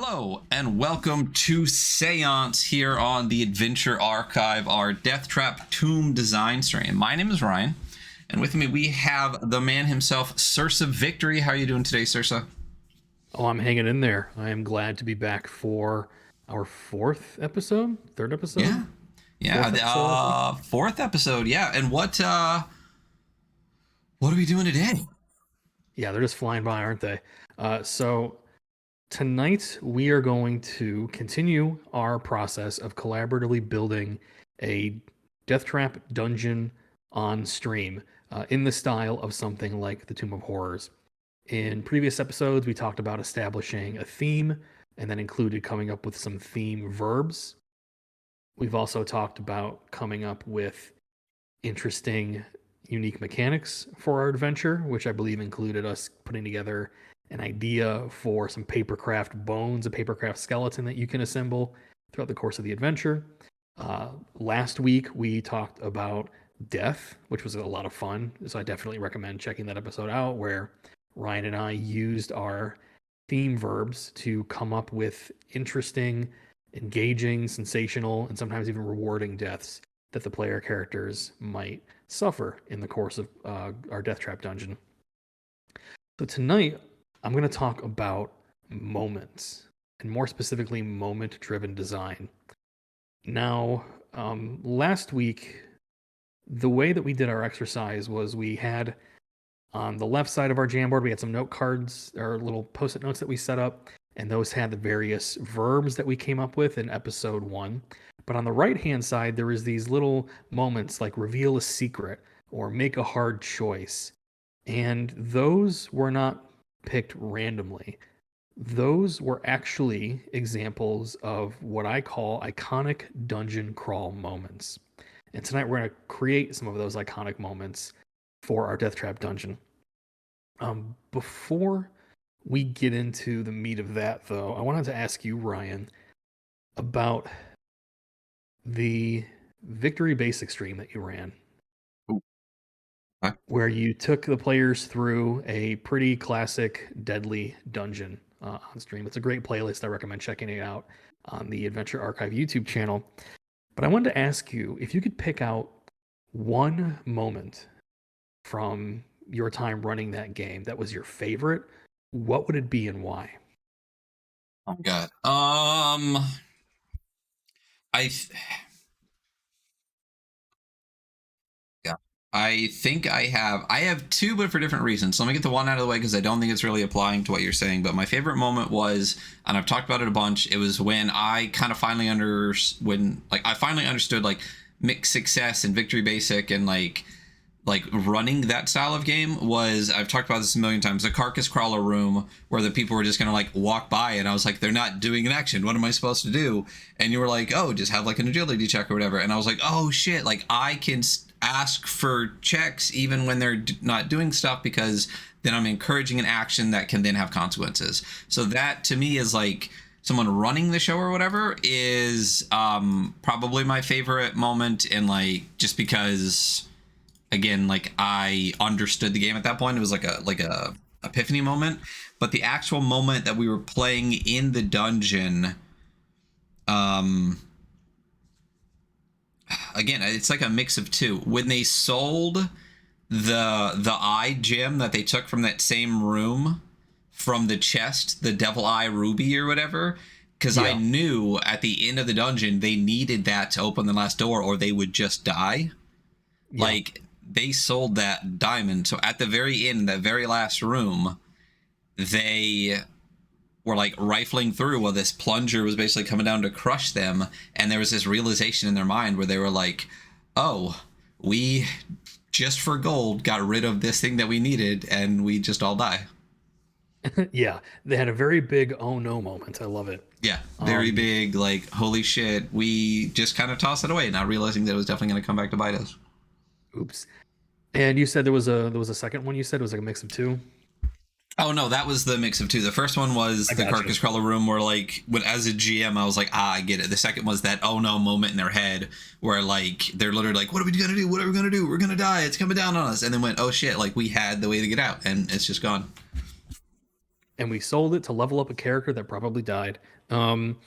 Hello and welcome to Seance here on the Adventure Archive, our Deathtrap tomb design stream. My name is Ryan, and with me we have the man himself, Sersa Victory. How are you doing today, Sersa? Oh, I'm hanging in there. I am glad to be back for our third episode. Yeah, Fourth episode, I think. fourth episode. Yeah, and what are we doing today? Yeah, they're just flying by, aren't they? So tonight we are going to continue our process of collaboratively building a Deathtrap dungeon on stream in the style of something like the Tomb of Horrors. In previous episodes, we talked about establishing a theme and then included coming up with some theme verbs. We've also talked about coming up with interesting, unique mechanics for our adventure, which I believe included us putting together an idea for some papercraft bones, a papercraft skeleton that you can assemble throughout the course of the adventure. Last week, we talked about death, which was a lot of fun. So I definitely recommend checking that episode out, where Ryan and I used our theme verbs to come up with interesting, engaging, sensational, and sometimes even rewarding deaths that the player characters might suffer in the course of our Deathtrap dungeon. So tonight, I'm going to talk about moments, and more specifically, moment-driven design. Now, last week, the way that we did our exercise was we had on the left side of our Jamboard, we had some note cards or little post-it notes that we set up, and those had the various verbs that we came up with in episode 1. But on the right-hand side, there was these little moments like reveal a secret or make a hard choice. And those were not picked randomly. Those were actually examples of what I call iconic dungeon crawl moments. And tonight we're going to create some of those iconic moments for our Deathtrap dungeon. Before we get into the meat of that, though, I wanted to ask you, Ryan, about the Victory Basic stream that you ran, Ooh, okay. where you took the players through a pretty classic deadly dungeon on stream. It's a great playlist. I recommend checking it out on the Adventure Archive YouTube channel. But I wanted to ask you if you could pick out one moment from your time running that game that was your favorite, what would it be and why? Oh God. I yeah. I think I have two, but for different reasons. So let me get the one out of the way because I don't think it's really applying to what you're saying. But my favorite moment was, and I've talked about it a bunch, it was when I kind of finally understood like mixed success and Victory Basic and like running that style of game was, I've talked about this a million times, the carcass crawler room where the people were just gonna like walk by and I was like, they're not doing an action, what am I supposed to do? And you were like, oh, just have like an agility check or whatever. And I was like, oh shit, like I can ask for checks even when they're not doing stuff, because then I'm encouraging an action that can then have consequences. So that to me is like, someone running the show or whatever is probably my favorite moment. And like, just because again, like I understood the game at that point, it was like a epiphany moment. But the actual moment that we were playing in the dungeon, again, it's like a mix of two. When they sold the eye gem that they took from that same room, from the chest, the devil eye ruby or whatever, because I knew at the end of the dungeon they needed that to open the last door or they would just die. Like, they sold that diamond. So at the very end, that very last room, they were like rifling through while this plunger was basically coming down to crush them. And there was this realization in their mind where they were like, oh, we just for gold got rid of this thing that we needed and we just all die. Yeah, they had a very big oh no moment. I love it. Yeah, very big, like, holy shit, we just kind of tossed it away, not realizing that it was definitely going to come back to bite us. Oops. And you said there was a second one. You said it was like a mix of two. Oh no, that was the mix of two. The first one was the carcass crawler room where like, when as a GM I was like, I get it. The second was that oh no moment in their head where like they're literally like, what are we gonna do? What are we gonna do? We're gonna die. It's coming down on us. And then went, oh shit, like we had the way to get out and it's just gone. and we sold it to level up a character that probably died. Um,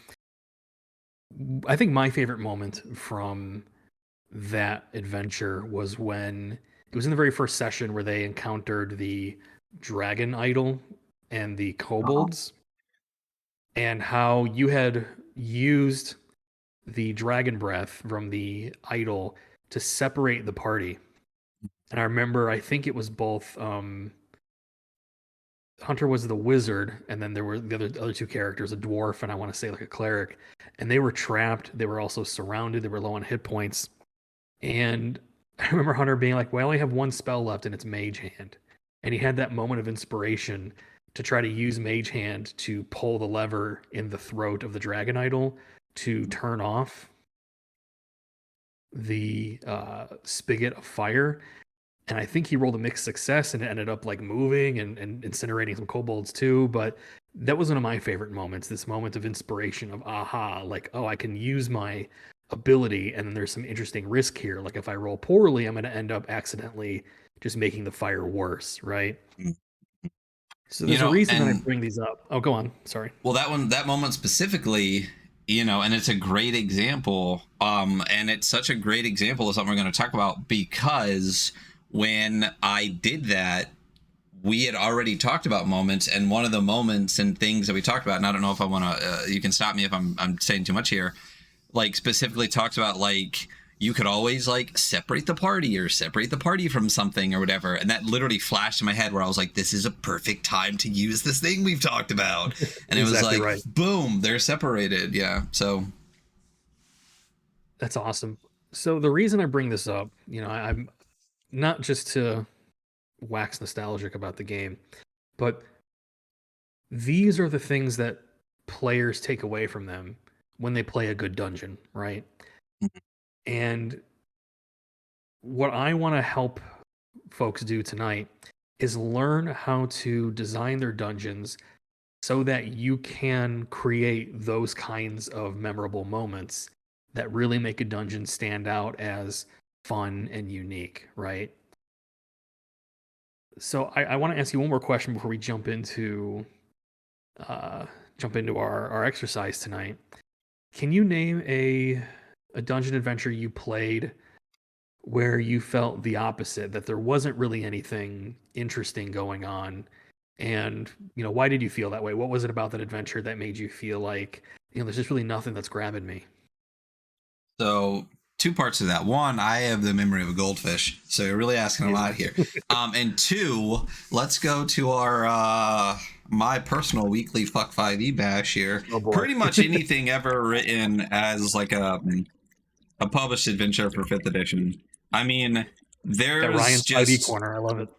I think my favorite moment from that adventure was when it was in the very first session where they encountered the dragon idol and the kobolds, and how you had used the dragon breath from the idol to separate the party. And I remember, I think it was both Hunter was the wizard, and then there were the other two characters, a dwarf and I want to say like a cleric, and they were trapped. They were also surrounded. They were low on hit points, and I remember Hunter being like, "Well, I only have one spell left, and it's Mage Hand." And he had that moment of inspiration to try to use Mage Hand to pull the lever in the throat of the dragon idol to turn off the spigot of fire. And I think he rolled a mixed success and it ended up like moving and incinerating some kobolds too. But that was one of my favorite moments, this moment of inspiration of aha, like, oh, I can use my ability and then there's some interesting risk here. Like if I roll poorly, I'm going to end up accidentally just making the fire worse, right? So You there's a know, reason that I and bring these up. Oh, go on. Sorry. well, that moment specifically, and it's a great example. And it's such a great example of something we're going to talk about because when I did that, we had already talked about moments, and one of the moments and things that we talked about, and I don't know if I want to, you can stop me if I'm saying too much here, like specifically talks about like you could always like separate the party or separate the party from something or whatever. And that literally flashed in my head where I was like, this is a perfect time to use this thing we've talked about. And it was Exactly like, right. boom, they're separated. Yeah. So That's awesome. So the reason I bring this up, I'm not just to wax nostalgic about the game, but these are the things that players take away from them when they play a good dungeon, right? And what I want to help folks do tonight is learn how to design their dungeons so that you can create those kinds of memorable moments that really make a dungeon stand out as fun and unique, right? So I want to ask you one more question before we uh, jump into our exercise tonight. Can you name a dungeon adventure you played where you felt the opposite, that there wasn't really anything interesting going on? And, why did you feel that way? What was it about that adventure that made you feel like, there's just really nothing that's grabbing me? So two parts of that. One, I have the memory of a goldfish, so you're really asking a lot here. And two, let's go to our my personal weekly fuck 5e bash here. Oh boy. Pretty much anything ever written as like a published adventure for 5th edition. I mean, That there's Ryan 5e just corner, I love it.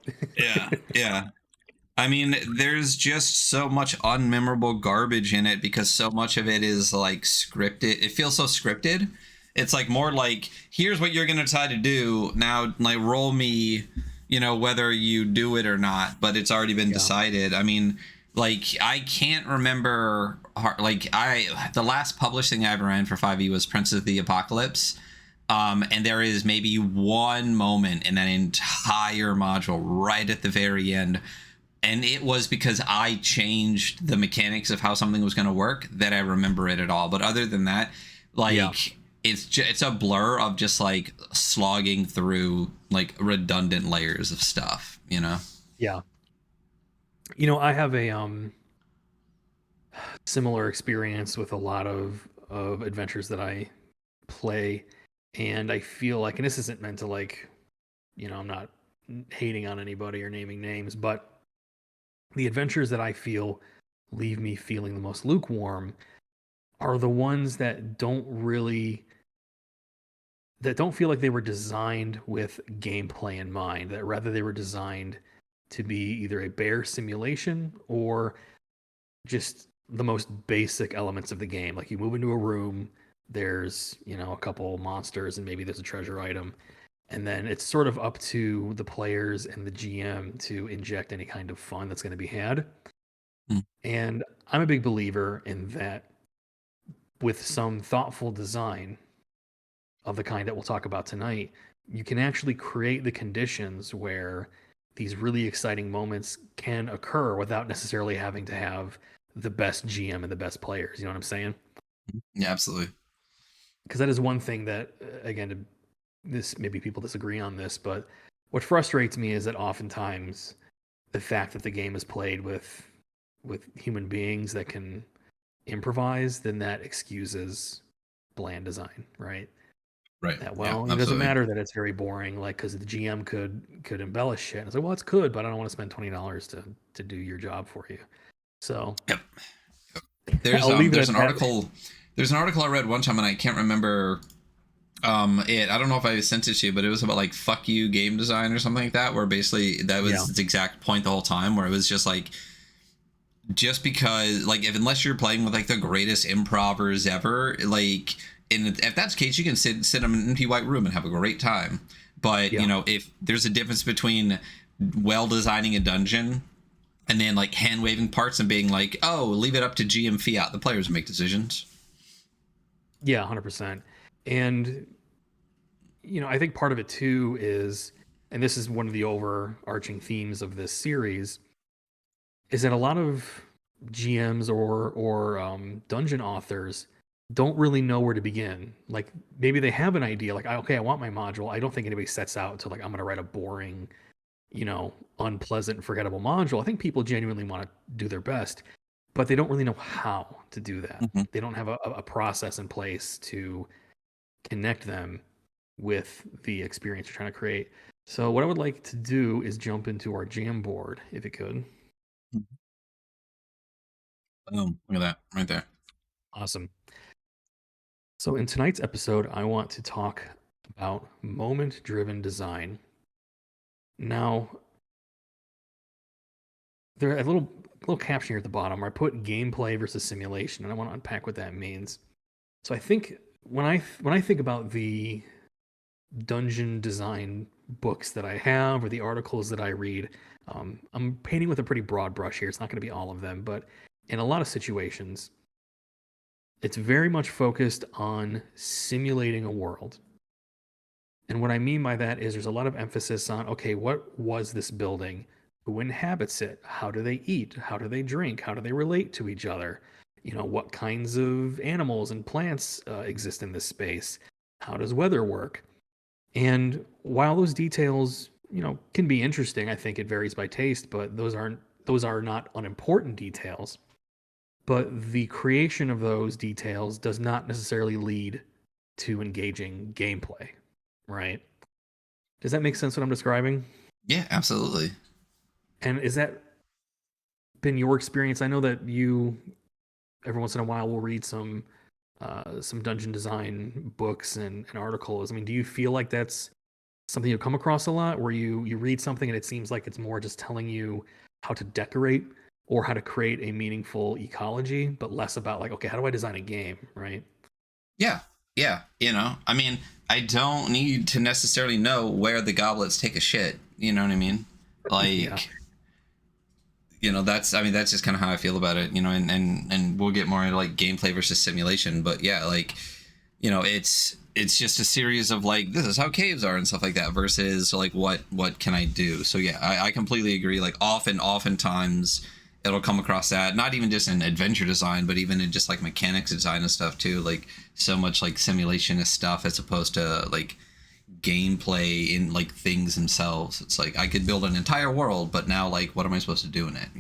yeah. I mean, there's just so much unmemorable garbage in it because so much of it is like scripted. It feels so scripted. It's like more like, here's what you're going to try to do. Now, like, roll me, whether you do it or not, but it's already been decided. I mean, like, I can't remember, the last published thing I ever ran for 5e was Prince of the Apocalypse. And there is maybe one moment in that entire module right at the very end. And it was because I changed the mechanics of how something was going to work that I remember it at all. But other than that, like, it's a blur of just like slogging through like redundant layers of stuff, Yeah. I have a similar experience with a lot of adventures that I play, and I feel like, and this isn't meant to like, I'm not hating on anybody or naming names, but the adventures that I feel leave me feeling the most lukewarm are the ones that don't feel like they were designed with gameplay in mind, that rather they were designed to be either a bare simulation or just the most basic elements of the game. Like you move into a room, there's, a couple monsters and maybe there's a treasure item. And then it's sort of up to the players and the GM to inject any kind of fun that's going to be had. Mm. And I'm a big believer in that with some thoughtful design of the kind that we'll talk about tonight, you can actually create the conditions where these really exciting moments can occur without necessarily having to have the best GM and the best players. You know what I'm saying? Yeah, absolutely. Because that is one thing that, again, this maybe people disagree on this, but what frustrates me is that oftentimes the fact that the game is played with human beings that can improvise, then that excuses bland design, right? Right. That, Yeah, well, it doesn't absolutely. matter that it's very boring, like, because the GM could embellish shit. And it's like, well, it's good, but I don't want to spend $20 to do your job for you. So Yep. There's I'll leave it there's at an that. article I read one time, and I can't remember I don't know if I sent it to you, but it was about like fuck you game design or something like that, where basically that Yeah, was the exact point the whole time, where it was just like, just because, like, if unless you're playing with like the greatest improvers ever, like, if that's the case, you can sit in an empty white room and have a great time. But yeah, if there's a difference between well designing a dungeon and then like hand waving parts and being like, oh, leave it up to GM fiat, the players make decisions. yeah, 100%. And I think part of it too is, and this is one of the overarching themes of this series, is that a lot of GMs or dungeon authors don't really know where to begin. Like, maybe they have an idea, like, okay, I want my module. I don't think anybody sets out to, like, I'm going to write a boring, unpleasant, forgettable module. I think people genuinely want to do their best, but they don't really know how to do that. Mm-hmm. They don't have a process in place to connect them with the experience you're trying to create. So what I would like to do is jump into our jam board, if it could. Boom! Look at that right there. Awesome. So in tonight's episode, I want to talk about moment-driven design. Now, there a little caption here at the bottom where I put gameplay versus simulation, and I want to unpack what that means. So I think when I think about the dungeon design books that I have or the articles that I read, I'm painting with a pretty broad brush here. It's not going to be all of them, but in a lot of situations, it's very much focused on simulating a world. And what I mean by that is there's a lot of emphasis on, okay, what was this building? Who inhabits it? How do they eat? How do they drink? How do they relate to each other? What kinds of animals and plants exist in this space? How does weather work? And while those details, can be interesting, I think it varies by taste, but those are not unimportant details. But the creation of those details does not necessarily lead to engaging gameplay, right? Does that make sense what I'm describing? Yeah, absolutely. And is that been your experience? I know that you every once in a while will read some dungeon design books and articles. I mean, do you feel like that's something you come across a lot, where you read something and it seems like it's more just telling you how to decorate or how to create a meaningful ecology, but less about, like, okay, how do I design a game, right? Yeah, yeah. I mean, I don't need to necessarily know where the goblets take a shit. You know what I mean? Yeah, Like, that's just kind of how I feel about it. And we'll get more into like gameplay versus simulation. But yeah, like, it's just a series of like, this is how caves are and stuff like that, versus like what can I do. So yeah, I completely agree. Like, oftentimes it'll come across that, not even just in adventure design, but even in just like mechanics design and stuff too. Like, so much like simulationist stuff as opposed to like gameplay in like things themselves. It's like, I could build an entire world, but now, like, what am I supposed to do in it?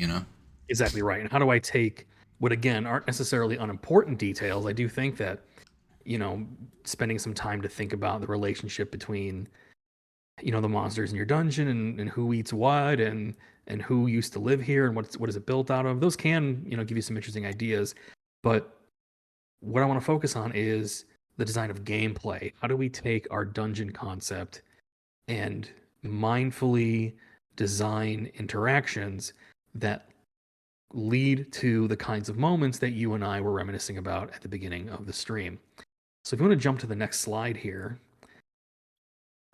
exactly right. And how do I take what, again, aren't necessarily unimportant details? I do think that, you know, spending some time to think about the relationship between, the monsters in your dungeon and who eats what and who used to live here and what is it built out of. Those can, give you some interesting ideas. But what I want to focus on is the design of gameplay. How do we take our dungeon concept and mindfully design interactions that lead to the kinds of moments that you and I were reminiscing about at the beginning of the stream? So if you want to jump to the next slide here,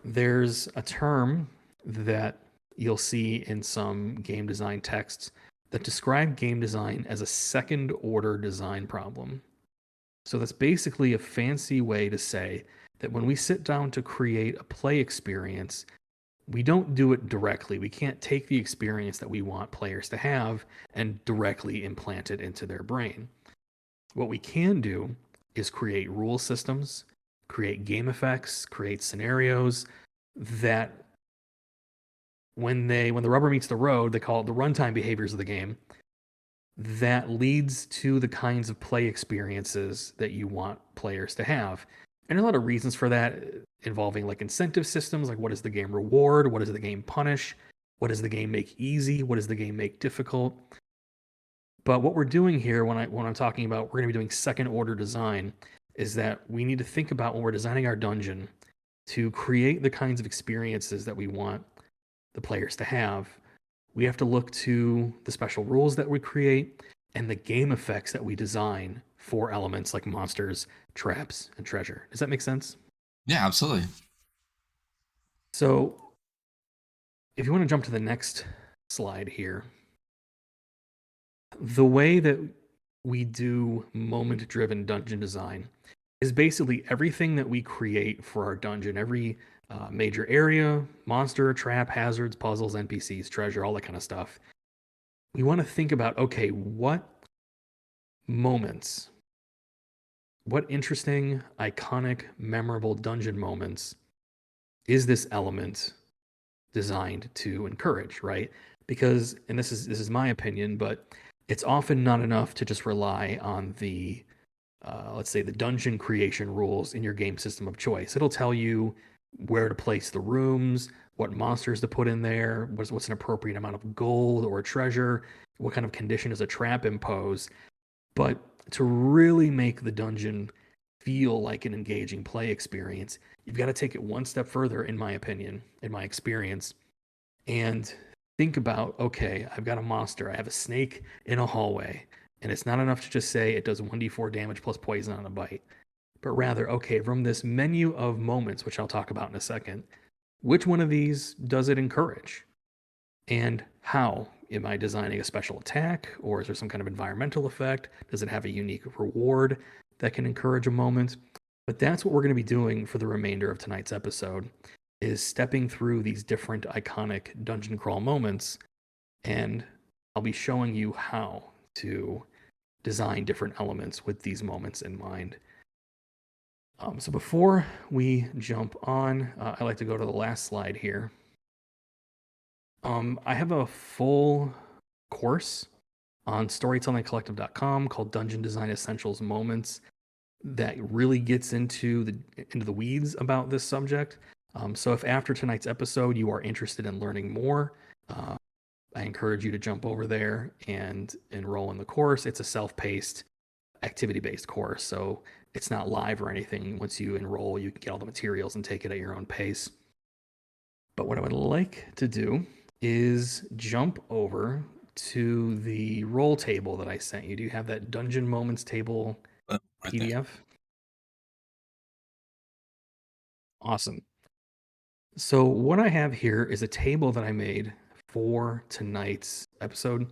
there's a term that you'll see in some game design texts that describe game design as a second order design problem. So that's basically a fancy way to say that when we sit down to create a play experience, we don't do it directly. We can't take the experience that we want players to have and directly implant it into their brain. What we can do is create rule systems, create game effects, create scenarios that when the rubber meets the road, they call it the runtime behaviors of the game, that leads to the kinds of play experiences that you want players to have. And there's a lot of reasons for that, involving like incentive systems, like what does the game reward, what does the game punish, what does the game make easy, what does the game make difficult. But what we're doing here, when I'm talking about we're going to be doing second order design, is that we need to think about when we're designing our dungeon to create the kinds of experiences that we want the players to have. We have to look to the special rules that we create and the game effects that we design for elements like monsters, traps, and treasure. Does that make sense? Yeah, absolutely. So, if you want to jump to the next slide here, the way that we do moment driven dungeon design is basically everything that we create for our dungeon, every major area, monster, trap, hazards, puzzles, NPCs, treasure, all that kind of stuff. We want to think about, okay, what moments, what interesting, iconic, memorable dungeon moments is this element designed to encourage, right? Because, and this is my opinion, but it's often not enough to just rely on the let's say the dungeon creation rules in your game system of choice. It'll tell you where to place the rooms, what monsters to put in there, what's an appropriate amount of gold or treasure, what kind of condition does a trap impose. But to really make the dungeon feel like an engaging play experience, you've got to take it one step further, in my opinion, in my experience, and think about, okay, I've got a monster, I have a snake in a hallway, and it's not enough to just say it does 1d4 damage plus poison on a bite, but rather, okay, from this menu of moments, which I'll talk about in a second, which one of these does it encourage? And how? Am I designing a special attack, or is there some kind of environmental effect? Does it have a unique reward that can encourage a moment? But that's what we're going to be doing for the remainder of tonight's episode, is stepping through these different iconic dungeon crawl moments, and I'll be showing you how to design different elements with these moments in mind. So before we jump on, I like to go to the last slide here. I have a full course on storytellingcollective.com called Dungeon Design Essentials Moments that really gets into the weeds about this subject. So if after tonight's episode you are interested in learning more, I encourage you to jump over there and enroll in the course. It's a self-paced, activity-based course, so it's not live or anything. Once you enroll, you can get all the materials and take it at your own pace. But what I would like to do is jump over to the roll table that I sent you. Do you have that Dungeon Moments table Right PDF? there. Awesome. So what I have here is a table that I made for tonight's episode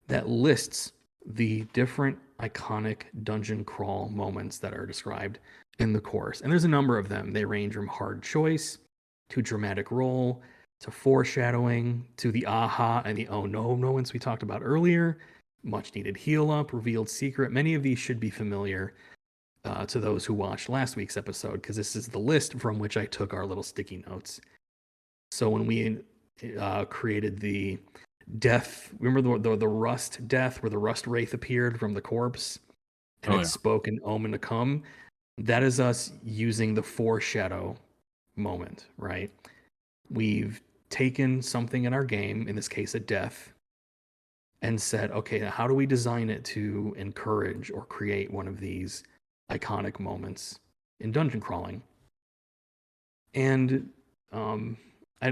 that lists the different iconic dungeon crawl moments that are described in the course. And there's a number of them. They range from hard choice to dramatic roll to foreshadowing to the aha and the oh no moments we talked about earlier, much needed heal up, revealed secret. Many of these should be familiar to those who watched last week's episode, because this is the list from which I took our little sticky notes. So when we created the death, remember the rust death where the rust wraith appeared from the corpse and it spoke an omen to come? That is us using the foreshadow moment, right? We've taken something in our game, in this case a death, and said, okay, now how do we design it to encourage or create one of these iconic moments in dungeon crawling? And I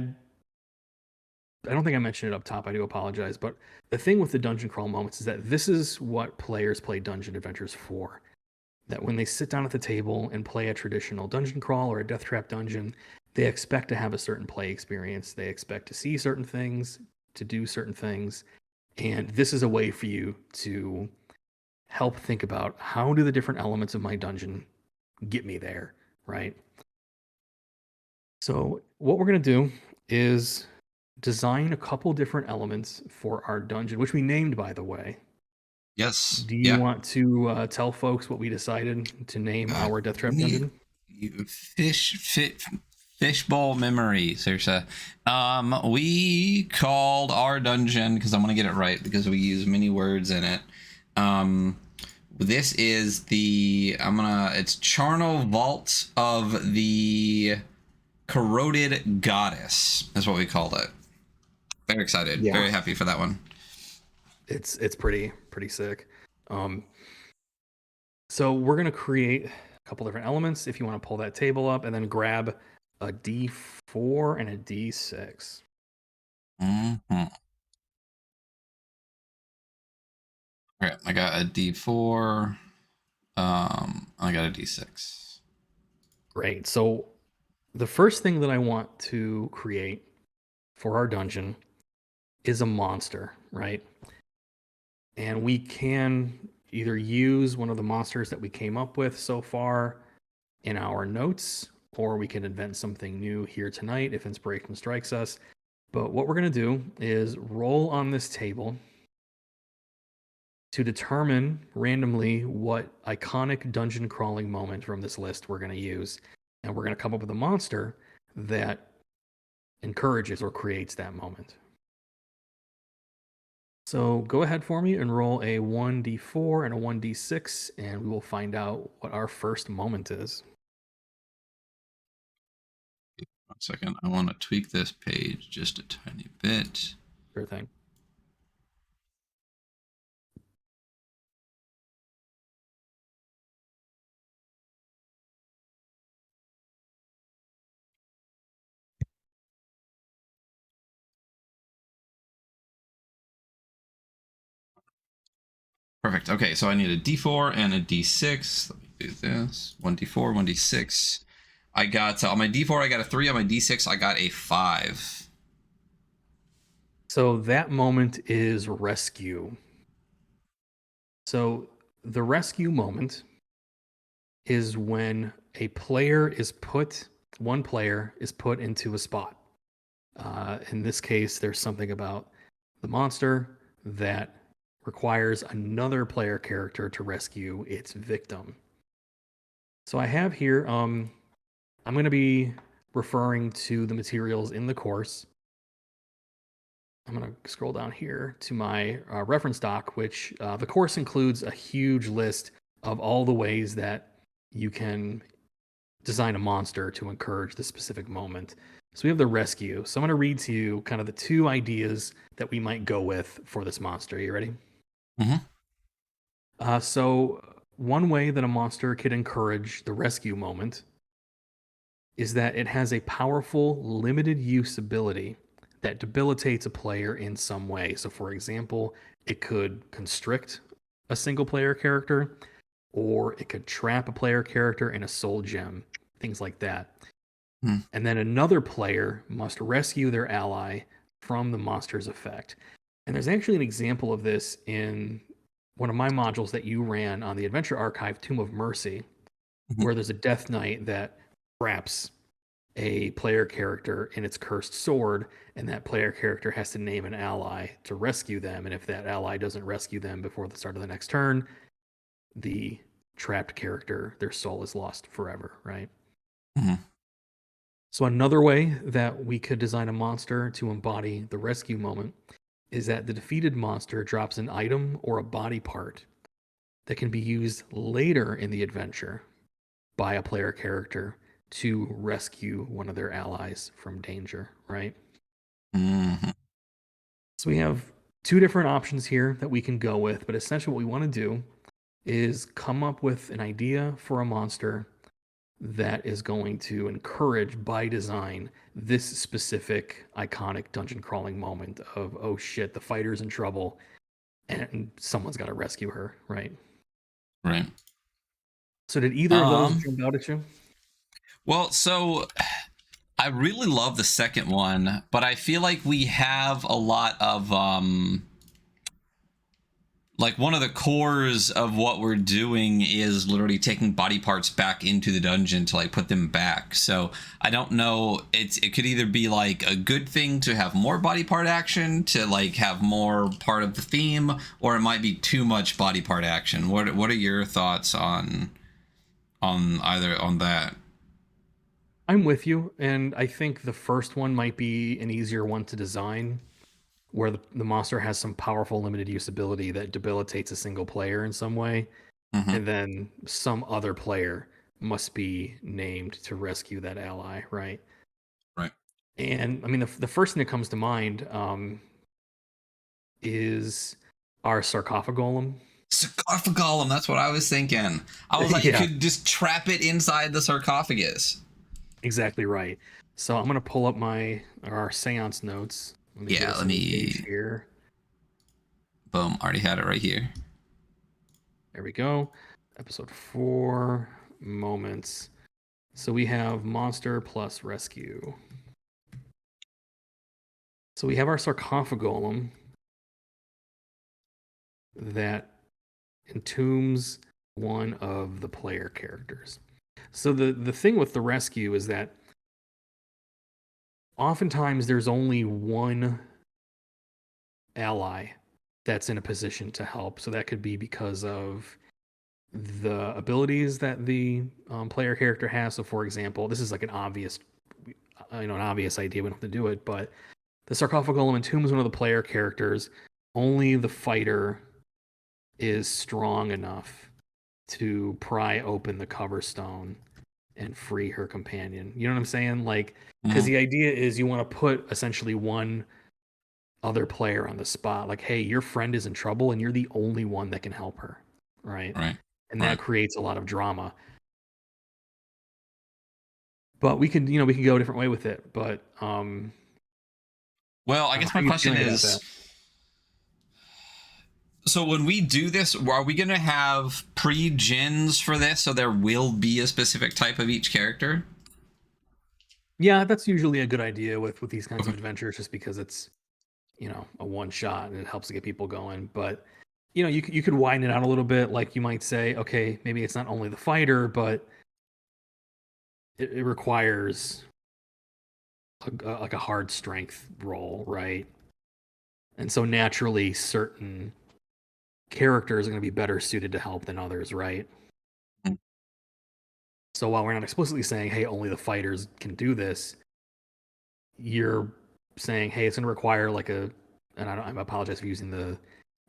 don't think I mentioned it up top. I do apologize. But the thing with the dungeon crawl moments is that this is what players play dungeon adventures for. That when they sit down at the table and play a traditional dungeon crawl or a Deathtrap dungeon, they expect to have a certain play experience. They expect to see certain things, to do certain things. And this is a way for you to help think about, how do the different elements of my dungeon get me there, right? So what we're going to do is design a couple different elements for our dungeon, which we named, by the way. Yes. Do you Yeah. want to tell folks what we decided to name our Deathtrap dungeon? Fishbowl memory, Sersa. We called our dungeon, because I'm gonna get it right because we use many words in it. This is it's Charnel Vault of the Corroded Goddess, is what we called it. Very excited. Yeah. Very happy for that one. It's pretty sick. So we're gonna create a couple different elements. If you want to pull that table up, and then grab a D4 and a D6. Mm-hmm. All right, I got a D4. I got a D6. Great. So the first thing that I want to create for our dungeon is a monster, right? And we can either use one of the monsters that we came up with so far in our notes, or we can invent something new here tonight if inspiration strikes us. But what we're going to do is roll on this table to determine randomly what iconic dungeon crawling moment from this list we're going to use. And we're going to come up with a monster that encourages or creates that moment. So go ahead for me and roll a 1d4 and a 1d6, and we will find out what our first moment is. 1 second. I want to tweak this page just a tiny bit. Sure thing. Perfect. Okay, so I need a D4 and a D6. Let me do this. 1D4, 1D6. I got on my D4, I got a 3. On my D6, I got a 5. So that moment is rescue. So the rescue moment is when one player is put into a spot. In this case, there's something about the monster that requires another player character to rescue its victim. So I have here, I'm going to be referring to the materials in the course. I'm going to scroll down here to my reference doc, which the course includes a huge list of all the ways that you can design a monster to encourage the specific moment. So we have the rescue. So I'm going to read to you kind of the two ideas that we might go with for this monster. Are you ready? Mm-hmm. So one way that a monster could encourage the rescue moment is that it has a powerful limited use ability that debilitates a player in some way. So for example, it could constrict a single player character, or it could trap a player character in a soul gem, things like that. And then another player must rescue their ally from the monster's effect. And there's actually an example of this in one of my modules that you ran on the Adventure Archive, Tomb of Mercy, where there's a Death Knight that traps a player character in its cursed sword, and that player character has to name an ally to rescue them. And if that ally doesn't rescue them before the start of the next turn, the trapped character, their soul is lost forever, right? Mm-hmm. So another way that we could design a monster to embody the rescue moment is that the defeated monster drops an item or a body part that can be used later in the adventure by a player character to rescue one of their allies from danger, right? Mm-hmm. So we have two different options here that we can go with, but essentially what we want to do is come up with an idea for a monster that is going to encourage by design this specific iconic dungeon crawling moment of, oh shit, the fighter's in trouble and someone's got to rescue her, right? Right. So did either of those jump out at you? Well, so I really love the second one, but I feel like we have a lot of like one of the cores of what we're doing is literally taking body parts back into the dungeon to like put them back. So I don't know, it could either be like a good thing to have more body part action to like have more part of the theme, or it might be too much body part action. What are your thoughts on either on that? I'm with you, and I think the first one might be an easier one to design, where the monster has some powerful limited use ability that debilitates a single player in some way, Mm-hmm. and then some other player must be named to rescue that ally, right? Right. And I mean, the first thing that comes to mind is our sarcophagolem. Sarcophagolem, that's what I was thinking. I was like, you Yeah, could just trap it inside the sarcophagus. exactly right. So I'm gonna pull up our seance notes. Let me get Yeah, us let a new page me. here. Boom, already had it right here. There we go. Episode 4 moments. So we have monster plus rescue. So we have our sarcophagolem that entombs one of the player characters. So the thing with the rescue is that oftentimes there's only one ally that's in a position to help. So that could be because of the abilities that the player character has. So, for example, this is like an obvious, an obvious idea. We don't have to do it, but the sarcophagus entombs one of the player characters. Only the fighter is strong enough to pry open the cover stone and free her companion. You know what I'm saying? Like, because Mm-hmm. the idea is you want to put essentially one other player on the spot. Like, hey, your friend is in trouble and you're the only one that can help her. Right. Right. And that Right. creates a lot of drama. But we can go a different way with it. But Well, I how guess are my you question feeling about is, that? so when we do this, are we going to have pre-gens for this so there will be a specific type of each character? Yeah, that's usually a good idea with these kinds Okay. of adventures, just because it's a one shot and it helps to get people going. But you could widen it out a little bit. Like you might say, okay, maybe it's not only the fighter, but it requires like a hard strength roll, right? And so naturally, certain characters are going to be better suited to help than others, right? So while we're not explicitly saying, hey, only the fighters can do this, you're saying, hey, it's going to require like I apologize for using the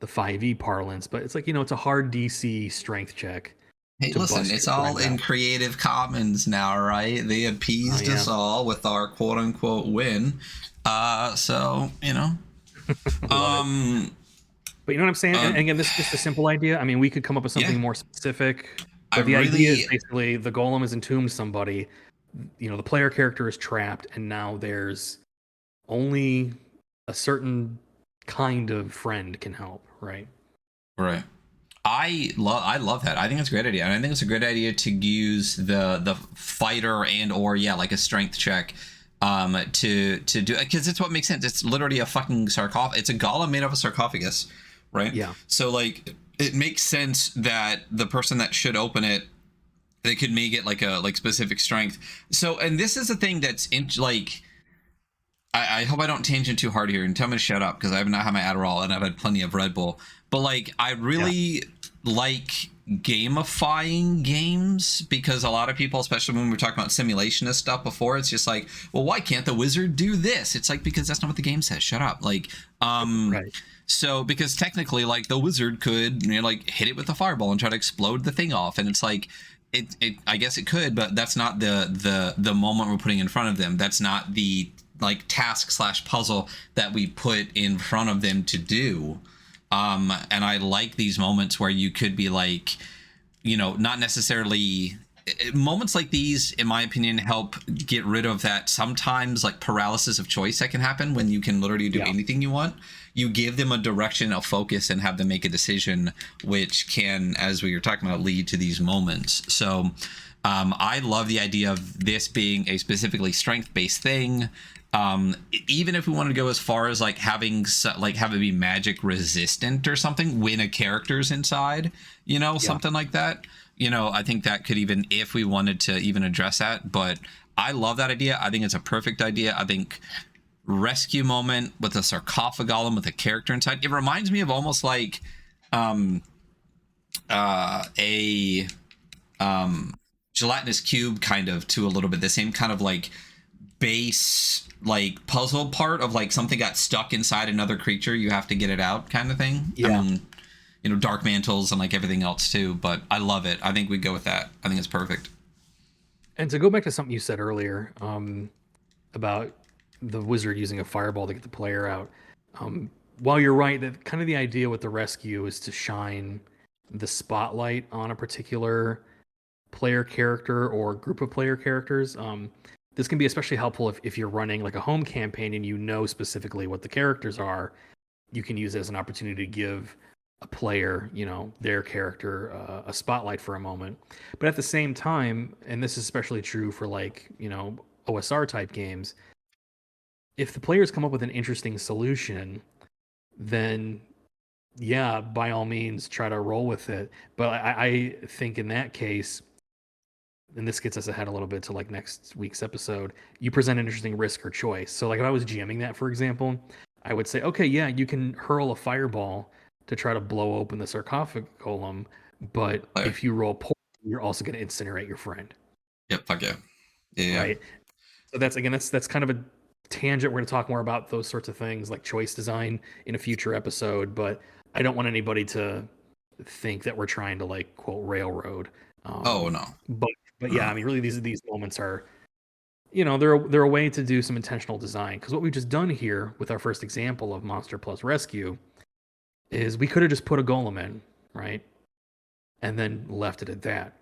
5e parlance, but it's like, it's a hard DC strength check Hey, to listen, bust it's your all friend in out. Creative Commons now, right? They Oh, appeased yeah. us all with our quote unquote win. So, Love it. um, But you know what I'm saying? And um, again, this is just a simple idea. I mean, we could come up with yeah, something more specific, I but the idea is really, basically the golem has entombed somebody. The player character is trapped, and now there's only a certain kind of friend can help, right? right. I love that. I think it's a great idea, and I think it's a great idea to use the fighter and or yeah, like a strength check, to do, because it's what makes sense. It's literally a fucking sarcophagus. It's a golem made of a sarcophagus, right? Yeah. So like it makes sense that the person that should open it, they could make it like a like specific strength. So and this is the thing that's in like. I hope I don't tangent too hard here and tell me to shut up because I have not had my Adderall and I've had plenty of Red Bull. But like, I Yeah. really like gamifying games because a lot of people, especially when we were talking about simulationist stuff before, it's just like, well, why can't the wizard do this? It's like, because that's not what the game says. Shut up. Like, Right. so because technically, like the wizard could, like hit it with a fireball and try to explode the thing off, and it's like, it I guess it could, but that's not the moment we're putting in front of them. That's not the like task slash puzzle that we put in front of them to do. And I like these moments where you could be like, not necessarily moments like these, in my opinion, help get rid of that sometimes like paralysis of choice that can happen when you can literally do anything you want. You give them a direction, a focus, and have them make a decision, which can, as we were talking about, lead to these moments. So I love the idea of this being a specifically strength-based thing. Even if we wanted to go as far as like having it be magic resistant or something when a character's inside, something like that. I think that could, even if we wanted to even address that, but I love that idea. I think it's a perfect idea. I think rescue moment with a sarcophagolem with a character inside. It reminds me of almost like a gelatinous cube kind of, to a little bit the same kind of like base like puzzle part of like something got stuck inside another creature, you have to get it out kind of thing. I mean, dark mantles and like everything else too, but I love it. I think we'd go with that. I think it's perfect. And to go back to something you said earlier, about the wizard using a fireball to get the player out, while you're right that kind of the idea with the rescue is to shine the spotlight on a particular player character or group of player characters, this can be especially helpful if you're running like a home campaign and specifically what the characters are. You can use it as an opportunity to give a player, their character a spotlight for a moment. But at the same time, and this is especially true for like, OSR type games, if the players come up with an interesting solution, then yeah, by all means, try to roll with it. But I think in that case, and this gets us ahead a little bit to like next week's episode, you present an interesting risk or choice. So like if I was GMing that, for example, I would say, okay, yeah, you can hurl a fireball to try to blow open the sarcophagolem, but if you roll poor, you're also going to incinerate your friend. Yep, fuck yeah. Yeah. Right. So that's kind of a tangent. We're going to talk more about those sorts of things like choice design in a future episode, but I don't want anybody to think that we're trying to like quote railroad. Oh no. But yeah, I mean, really, these moments are, they're a way to do some intentional design. Because what we've just done here with our first example of monster plus rescue is we could have just put a golem in, right, and then left it at that.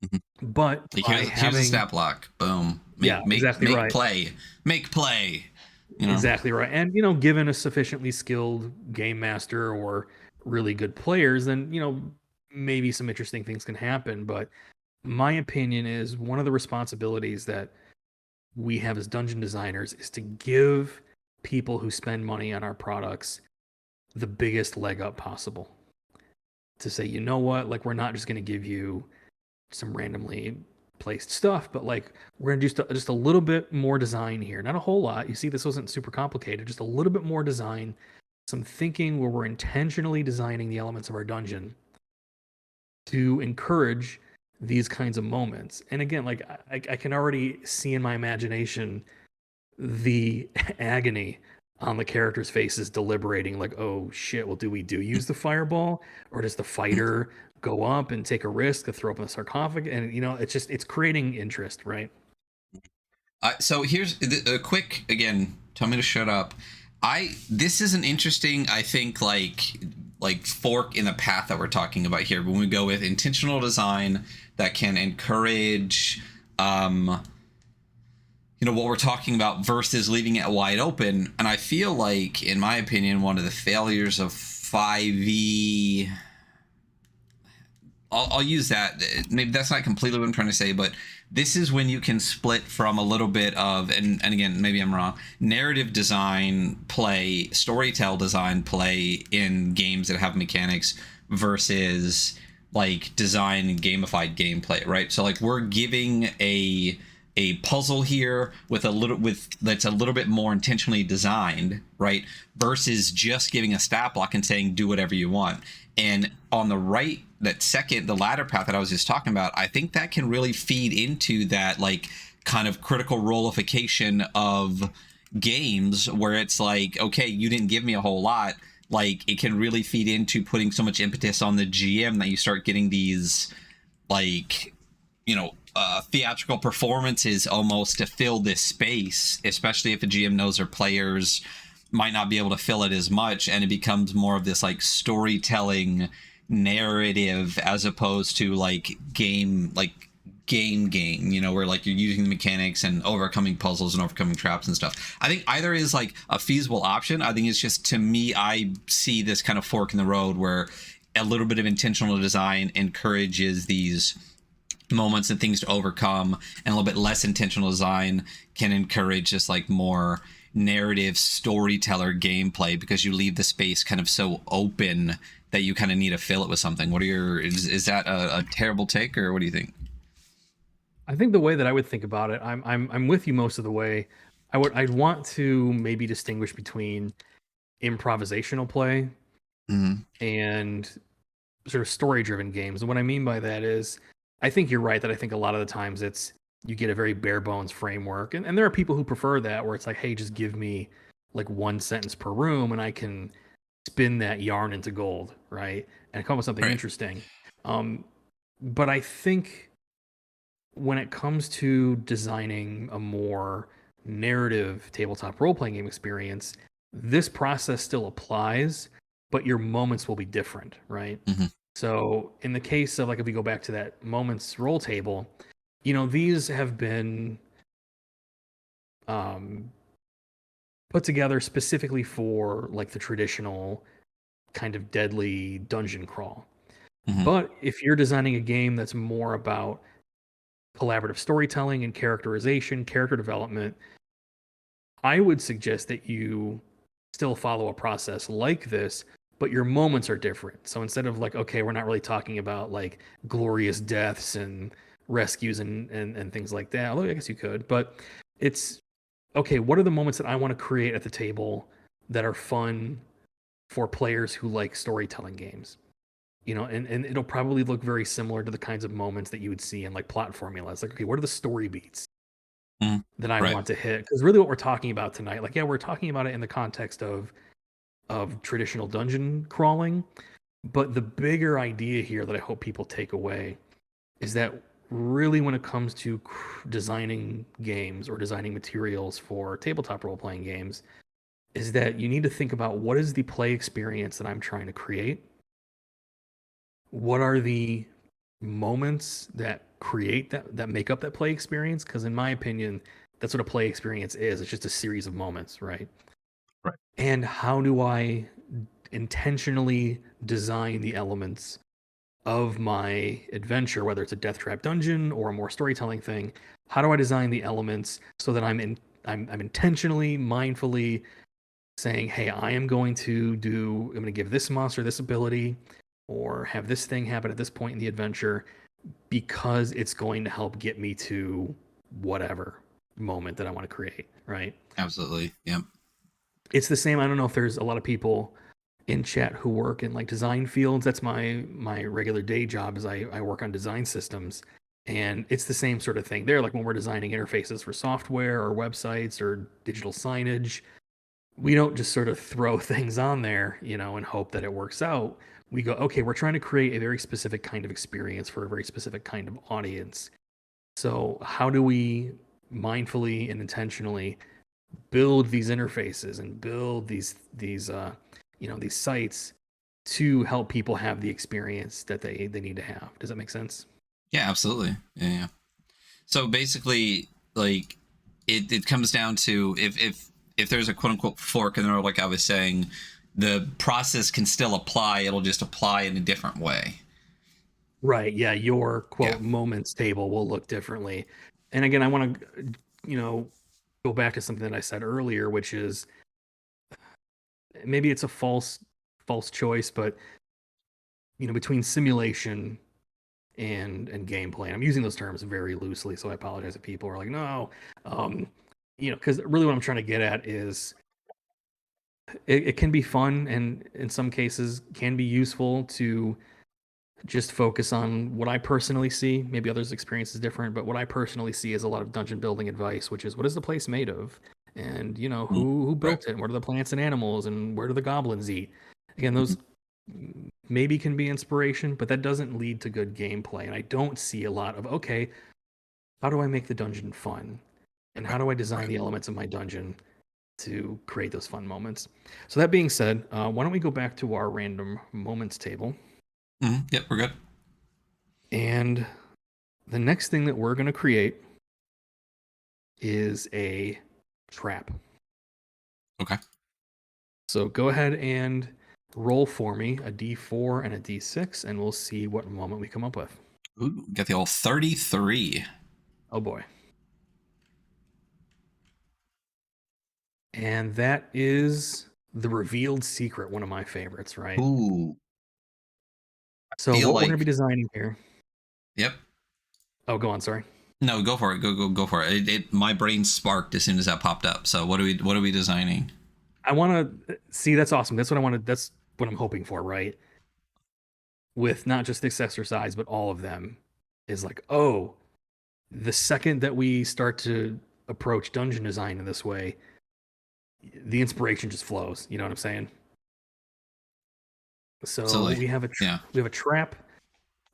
Mm-hmm. But here's a stat block, boom, exactly right. Make play. Exactly right. And given a sufficiently skilled game master or really good players, then maybe some interesting things can happen. But my opinion is one of the responsibilities that we have as dungeon designers is to give people who spend money on our products the biggest leg up possible. To say, you know what, like we're not just going to give you some randomly placed stuff, but like we're going to do just a little bit more design here. Not a whole lot. You see, this wasn't super complicated. Just a little bit more design, some thinking where we're intentionally designing the elements of our dungeon to encourage these kinds of moments. And again, like I can already see in my imagination the agony on the characters' faces deliberating, like, oh shit, well, do we use the fireball, or does the fighter go up and take a risk to throw open the sarcophagus? And it's creating interest, right? So here's a quick, again, tell me to shut up. This is an interesting, I think, like fork in the path that we're talking about here when we go with intentional design that can encourage what we're talking about versus leaving it wide open. And I feel like, in my opinion, one of the failures of 5e, I'll use that, maybe that's not completely what I'm trying to say, but this is when you can split from a little bit of, and again, maybe I'm wrong, narrative design play, storytell design play in games that have mechanics versus like design and gamified gameplay, right? So like we're giving a puzzle here that's a little bit more intentionally designed, right? Versus just giving a stat block and saying do whatever you want. And on the right, the latter path that I was just talking about, I think that can really feed into that like kind of critical rolification of games where it's like, okay, you didn't give me a whole lot. Like it can really feed into putting so much impetus on the GM that you start getting these like, theatrical performances almost to fill this space, especially if a GM knows their players might not be able to fill it as much, and it becomes more of this like storytelling narrative as opposed to like game, like game, you know, where like you're using the mechanics and overcoming puzzles and overcoming traps and stuff. I think either is like a feasible option. I think it's just, to me, I see this kind of fork in the road where a little bit of intentional design encourages these moments and things to overcome, and a little bit less intentional design can encourage just like more narrative storyteller gameplay, because you leave the space kind of so open that you kind of need to fill it with something. What are your, is that a terrible take, or what do you think? I think the way that I would think about it, I'm with you most of the way. I'd want to maybe distinguish between improvisational play Mm-hmm. and sort of story driven games. And what I mean by that is, I think you're right that I think a lot of the times it's you get a very bare bones framework. And there are people who prefer that, where it's like, hey, just give me like one sentence per room and I can spin that yarn into gold, right? And come up with something Right. interesting. But I think when it comes to designing a more narrative tabletop role playing game experience, this process still applies, but your moments will be different, right? Mm-hmm. So, in the case of like if we go back to that moments roll table, you know, these have been um, put together specifically for like the traditional kind of deadly dungeon crawl. Mm-hmm. But if you're designing a game that's more about collaborative storytelling and characterization, character development, I would suggest that you still follow a process like this, but your moments are different. So instead of like, okay, we're not really talking about like glorious deaths and rescues and things like that, although I guess you could, but it's okay, what are the moments that I want to create at the table that are fun for players who like storytelling games? You know, and it'll probably look very similar to the kinds of moments that you would see in like plot formulas. Like, okay, what are the story beats Mm-hmm. that I Right. want to hit? Because really what we're talking about tonight, like, yeah, we're talking about it in the context of traditional dungeon crawling, but the bigger idea here that I hope people take away is that really when it comes to designing games or designing materials for tabletop role playing games, is that you need to think about what is the play experience that I'm trying to create? What are the moments that create that make up that play experience? Because in my opinion, that's what a play experience is. It's just a series of moments, right? Right. And how do I intentionally design the elements of my adventure, whether it's a death trap dungeon or a more storytelling thing? How do I design the elements so that I'm intentionally, mindfully saying, hey, I'm going to give this monster this ability or have this thing happen at this point in the adventure because it's going to help get me to whatever moment that I want to create, right? Absolutely. Yeah. It's the same. I don't know if there's a lot of people in chat who work in like design fields. That's my regular day job is I work on design systems. And it's the same sort of thing there. Like when we're designing interfaces for software or websites or digital signage, we don't just sort of throw things on there, you know, and hope that it works out. We go, okay, we're trying to create a very specific kind of experience for a very specific kind of audience. So, how do we mindfully and intentionally build these interfaces and build these sites to help people have the experience that they need to have? Does that make sense? Yeah, absolutely. Yeah, yeah. So basically, like, it comes down to, if there's a quote unquote fork in the road, like I was saying, the process can still apply. It'll just apply in a different way. Right. Yeah. Your Yeah. quote moments table will look differently. And again, I want to, go back to something that I said earlier, which is maybe it's a false choice, but between simulation and gameplay. And I'm using those terms very loosely, so I apologize if people are like, no, um, because really what I'm trying to get at is it can be fun and in some cases can be useful to just focus on what I personally see. Maybe others' experience is different, but what I personally see is a lot of dungeon building advice, which is what is the place made of, and Mhm. who Right. built it, and what are the plants and animals, and where do the goblins eat. Again, Mhm. those maybe can be inspiration, but that doesn't lead to good gameplay. And I don't see a lot of okay, how do I make the dungeon fun, and how Right. do I design Right. the elements of my dungeon to create those fun moments. So that being said, why don't we go back to our random moments table Mhm. Yep, we're good. and The next thing that we're going to create is a trap. Okay. So go ahead and roll for me a d4 and a d6, and we'll see what moment we come up with. Ooh, got the old 33. Oh boy. And that is the revealed secret, one of my favorites, right? Ooh. So what we're going to be designing here. Yep. Oh, go on. Sorry. No, go for it. Go for it. My brain sparked as soon as that popped up. So what are we designing? I want to see. That's awesome. That's what I wanted. That's what I'm hoping for, right? With not just this exercise, but all of them, is like, oh, the second that we start to approach dungeon design in this way, the inspiration just flows. You know what I'm saying? So Absolutely. we have a trap,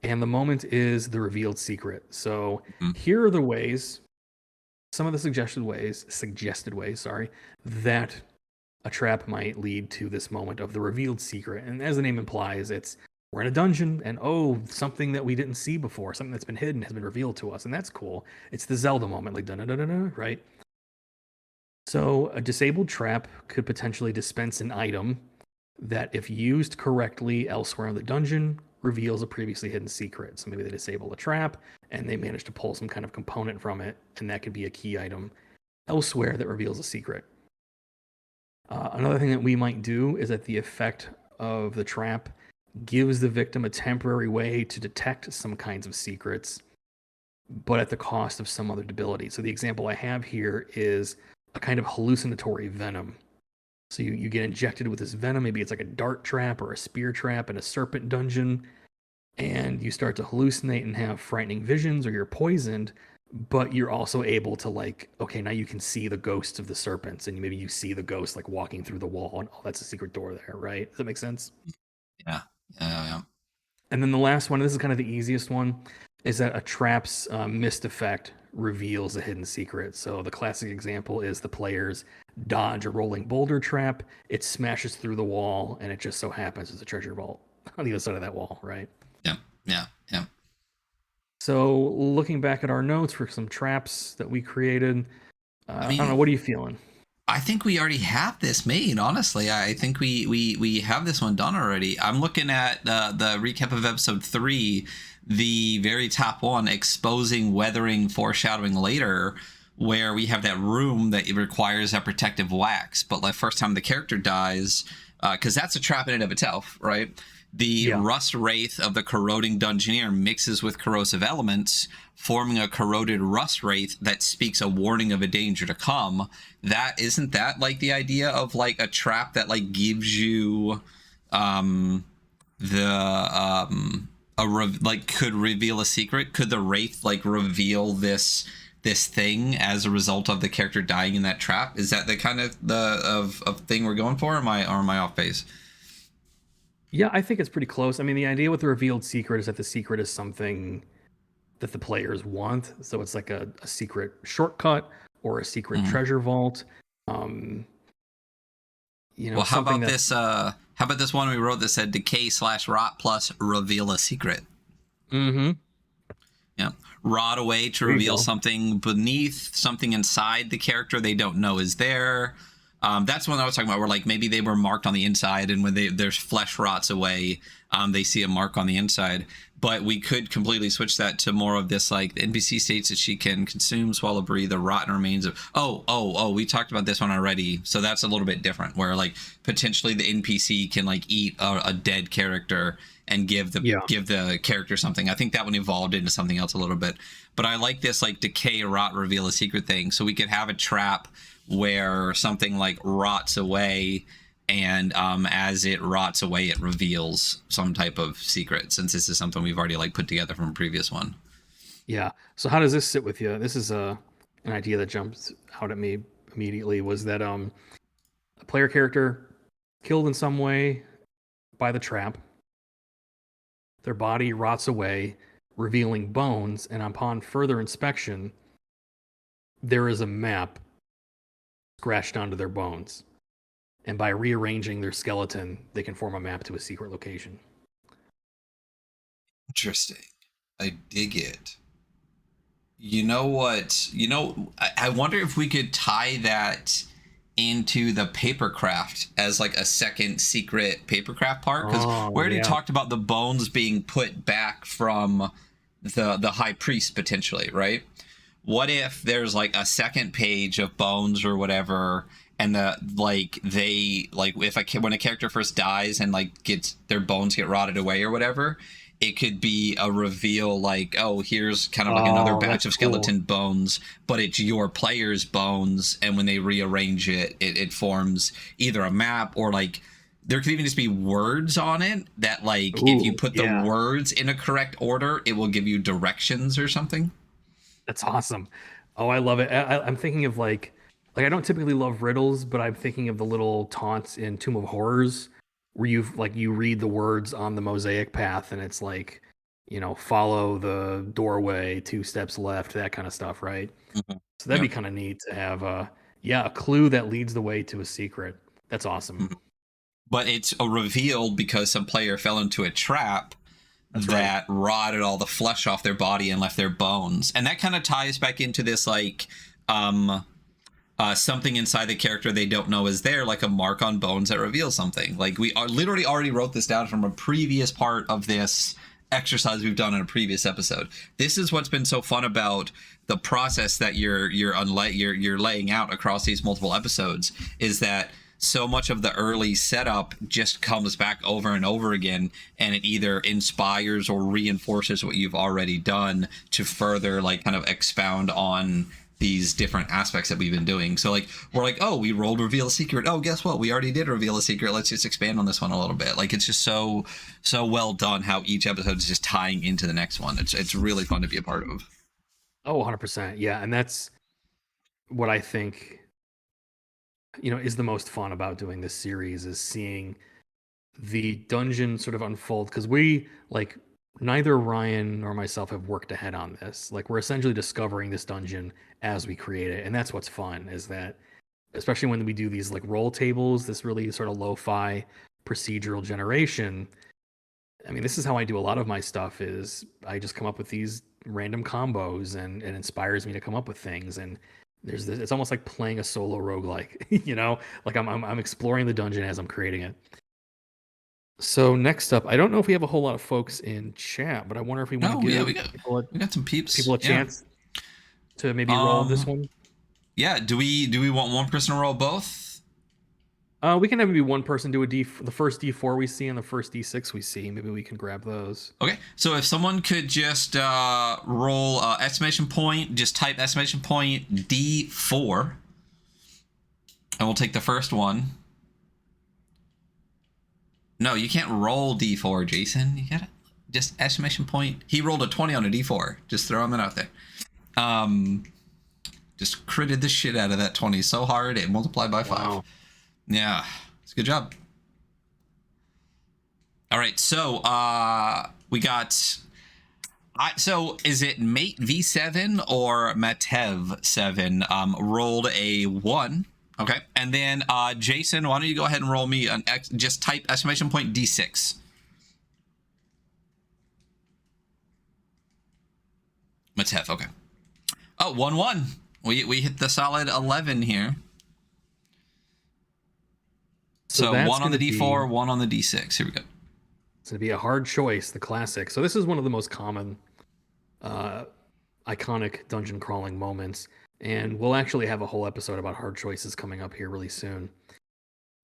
and the moment is the revealed secret. So here are the ways, some of the suggested ways, sorry, that a trap might lead to this moment of the revealed secret. And as the name implies, we're in a dungeon, and oh, something that we didn't see before, something that's been hidden has been revealed to us, and that's cool. It's the Zelda moment, like da-da-da-da-da, right? So a disabled trap could potentially dispense an item that, if used correctly elsewhere in the dungeon, reveals a previously hidden secret. So maybe they disable a trap and they manage to pull some kind of component from it, and that could be a key item elsewhere that reveals a secret. Another thing that we might do is that the effect of the trap gives the victim a temporary way to detect some kinds of secrets, but at the cost of some other ability. So the example I have here is a kind of hallucinatory venom. So you get injected with this venom. Maybe it's like a dart trap or a spear trap in a serpent dungeon, and you start to hallucinate and have frightening visions, or you're poisoned, but you're also able to, like, okay, now you can see the ghosts of the serpents, and maybe you see the ghost like walking through the wall, and oh, that's a secret door there, right? Does that make sense? Yeah. And then the last one, this is kind of the easiest one, is that a trap's mist effect reveals a hidden secret. So the classic example is the players dodge a rolling boulder trap, it smashes through the wall, and it just so happens there's a treasure vault on the other side of that wall, right? Yeah. So looking back at our notes for some traps that we created, I don't know, what are you feeling? I think we already have this made. Honestly, I think we have this one done already. I'm looking at the recap of episode 3, the very top one, exposing, weathering, foreshadowing later, where we have that room that requires that protective wax. But like first time the character dies, because that's a trap in and of itself, right? The rust wraith of the corroding dungeoneer mixes with corrosive elements, forming a corroded rust wraith that speaks a warning of a danger to come. That isn't that like the idea of like a trap that like gives you could reveal a secret? Could the wraith like reveal this thing as a result of the character dying in that trap? Is that the kind of of thing we're going for? Or am I off base? Yeah, I think it's pretty close. I mean, the idea with the revealed secret is that the secret is something that the players want. So it's like a secret shortcut or a secret treasure vault. You know, well, how about this? How about this one we wrote that said decay/rot plus reveal a secret? Mm-hmm. Yeah, rot away to reveal something beneath, something inside the character they don't know is there. That's one I was talking about, where like maybe they were marked on the inside, and when there's flesh rots away, they see a mark on the inside. But we could completely switch that to more of this, like the NPC states that she can consume, swallow, breathe the rotten remains of. We talked about this one already, so that's a little bit different. Where like potentially the NPC can like eat a dead character and give the character something. I think that one evolved into something else a little bit. But I like this like decay, rot, reveal a secret thing. So we could have a trap where something like rots away, and as it rots away it reveals some type of secret, since this is something we've already like put together from a previous one. Yeah. So how does this sit with you? This is an idea that jumps out at me immediately, was that a player character killed in some way by the trap, their body rots away, revealing bones, and upon further inspection there is a map scratched onto their bones. And by rearranging their skeleton, they can form a map to a secret location. Interesting. I dig it. You know what? I wonder if we could tie that into the papercraft as like a second secret papercraft part, because we Oh already yeah. talked about the bones being put back from the high priest potentially, right? What if there's like a second page of bones or whatever, and the like they like if when a character first dies and like gets their bones get rotted away or whatever, it could be a reveal like, oh, here's kind of like another Oh, batch that's of cool. skeleton bones, but it's your player's bones, and when they rearrange it, it forms either a map or like there could even just be words on it that like if you Ooh, put the yeah. words in a correct order, it will give you directions or something. That's awesome. Oh, I love it. I'm thinking of like I don't typically love riddles, but I'm thinking of the little taunts in Tomb of Horrors where you read the words on the mosaic path and it's like, follow the doorway 2 steps left, that kind of stuff, right? Mhm. So that'd Yep. be kind of neat to have a clue that leads the way to a secret. That's awesome. Mhm. But it's a reveal because some player fell into a trap That's right. that rotted all the flesh off their body and left their bones. And that kind of ties back into this like um something inside the character they don't know is there, like a mark on bones that reveals something. Like we are literally already wrote this down from a previous part of this exercise we've done in a previous episode. This is what's been so fun about the process that you're laying out across these multiple episodes, is that so much of the early setup just comes back over and over again, and it either inspires or reinforces what you've already done to further like kind of expound on these different aspects that we've been doing. So like we're like, oh, we rolled reveal a secret. Oh, guess what? We already did reveal a secret. Let's just expand on this one a little bit. Like it's just so well done how each episode is just tying into the next one. It's really fun to be a part of. Oh, 100%. Yeah, and that's what I think, is the most fun about doing this series is seeing the dungeon sort of unfold because we like neither Ryan nor myself have worked ahead on this. Like we're essentially discovering this dungeon as we create it, and that's what's fun is that especially when we do these like roll tables, this really sort of lo-fi procedural generation. I mean, this is how I do a lot of my stuff is I just come up with these random combos and it inspires me to come up with things and there's this, it's almost like playing a solo roguelike, like I'm exploring the dungeon as I'm creating it. So next up, I don't know if we have a whole lot of folks in chat, but I wonder if we want to Oh yeah, give we got some peeps. people a Yeah. chance to maybe roll this Um. one. Yeah. Do we want one person to roll both? We can have maybe one person do the first D4 we see and the first D6 we see. Maybe we can grab those. Okay. So if someone could just roll exclamation point, just type exclamation point D4, and we'll take the first one. No, you can't roll D4, Jason. You gotta just exclamation point. He rolled a 20 on a D4. Just throwing that out there. Um, just critted the shit out of that 20 so hard it multiplied by 5. Wow. Yeah, it's a good job. All right, so we got. So is it Mate V7 or Matev 7? Rolled a 1. Okay, and then Jason, why don't you go ahead and roll me an just type exclamation point D6. Matev, okay. Oh, 1-1. We hit the solid 11 here. So So that's one on going the to be D4, one on the D6. Here we go. it's going to be a hard choice, the classic. So this is one of the most common uh iconic dungeon crawling moments, and we'll actually have a whole episode about hard choices coming up here really soon.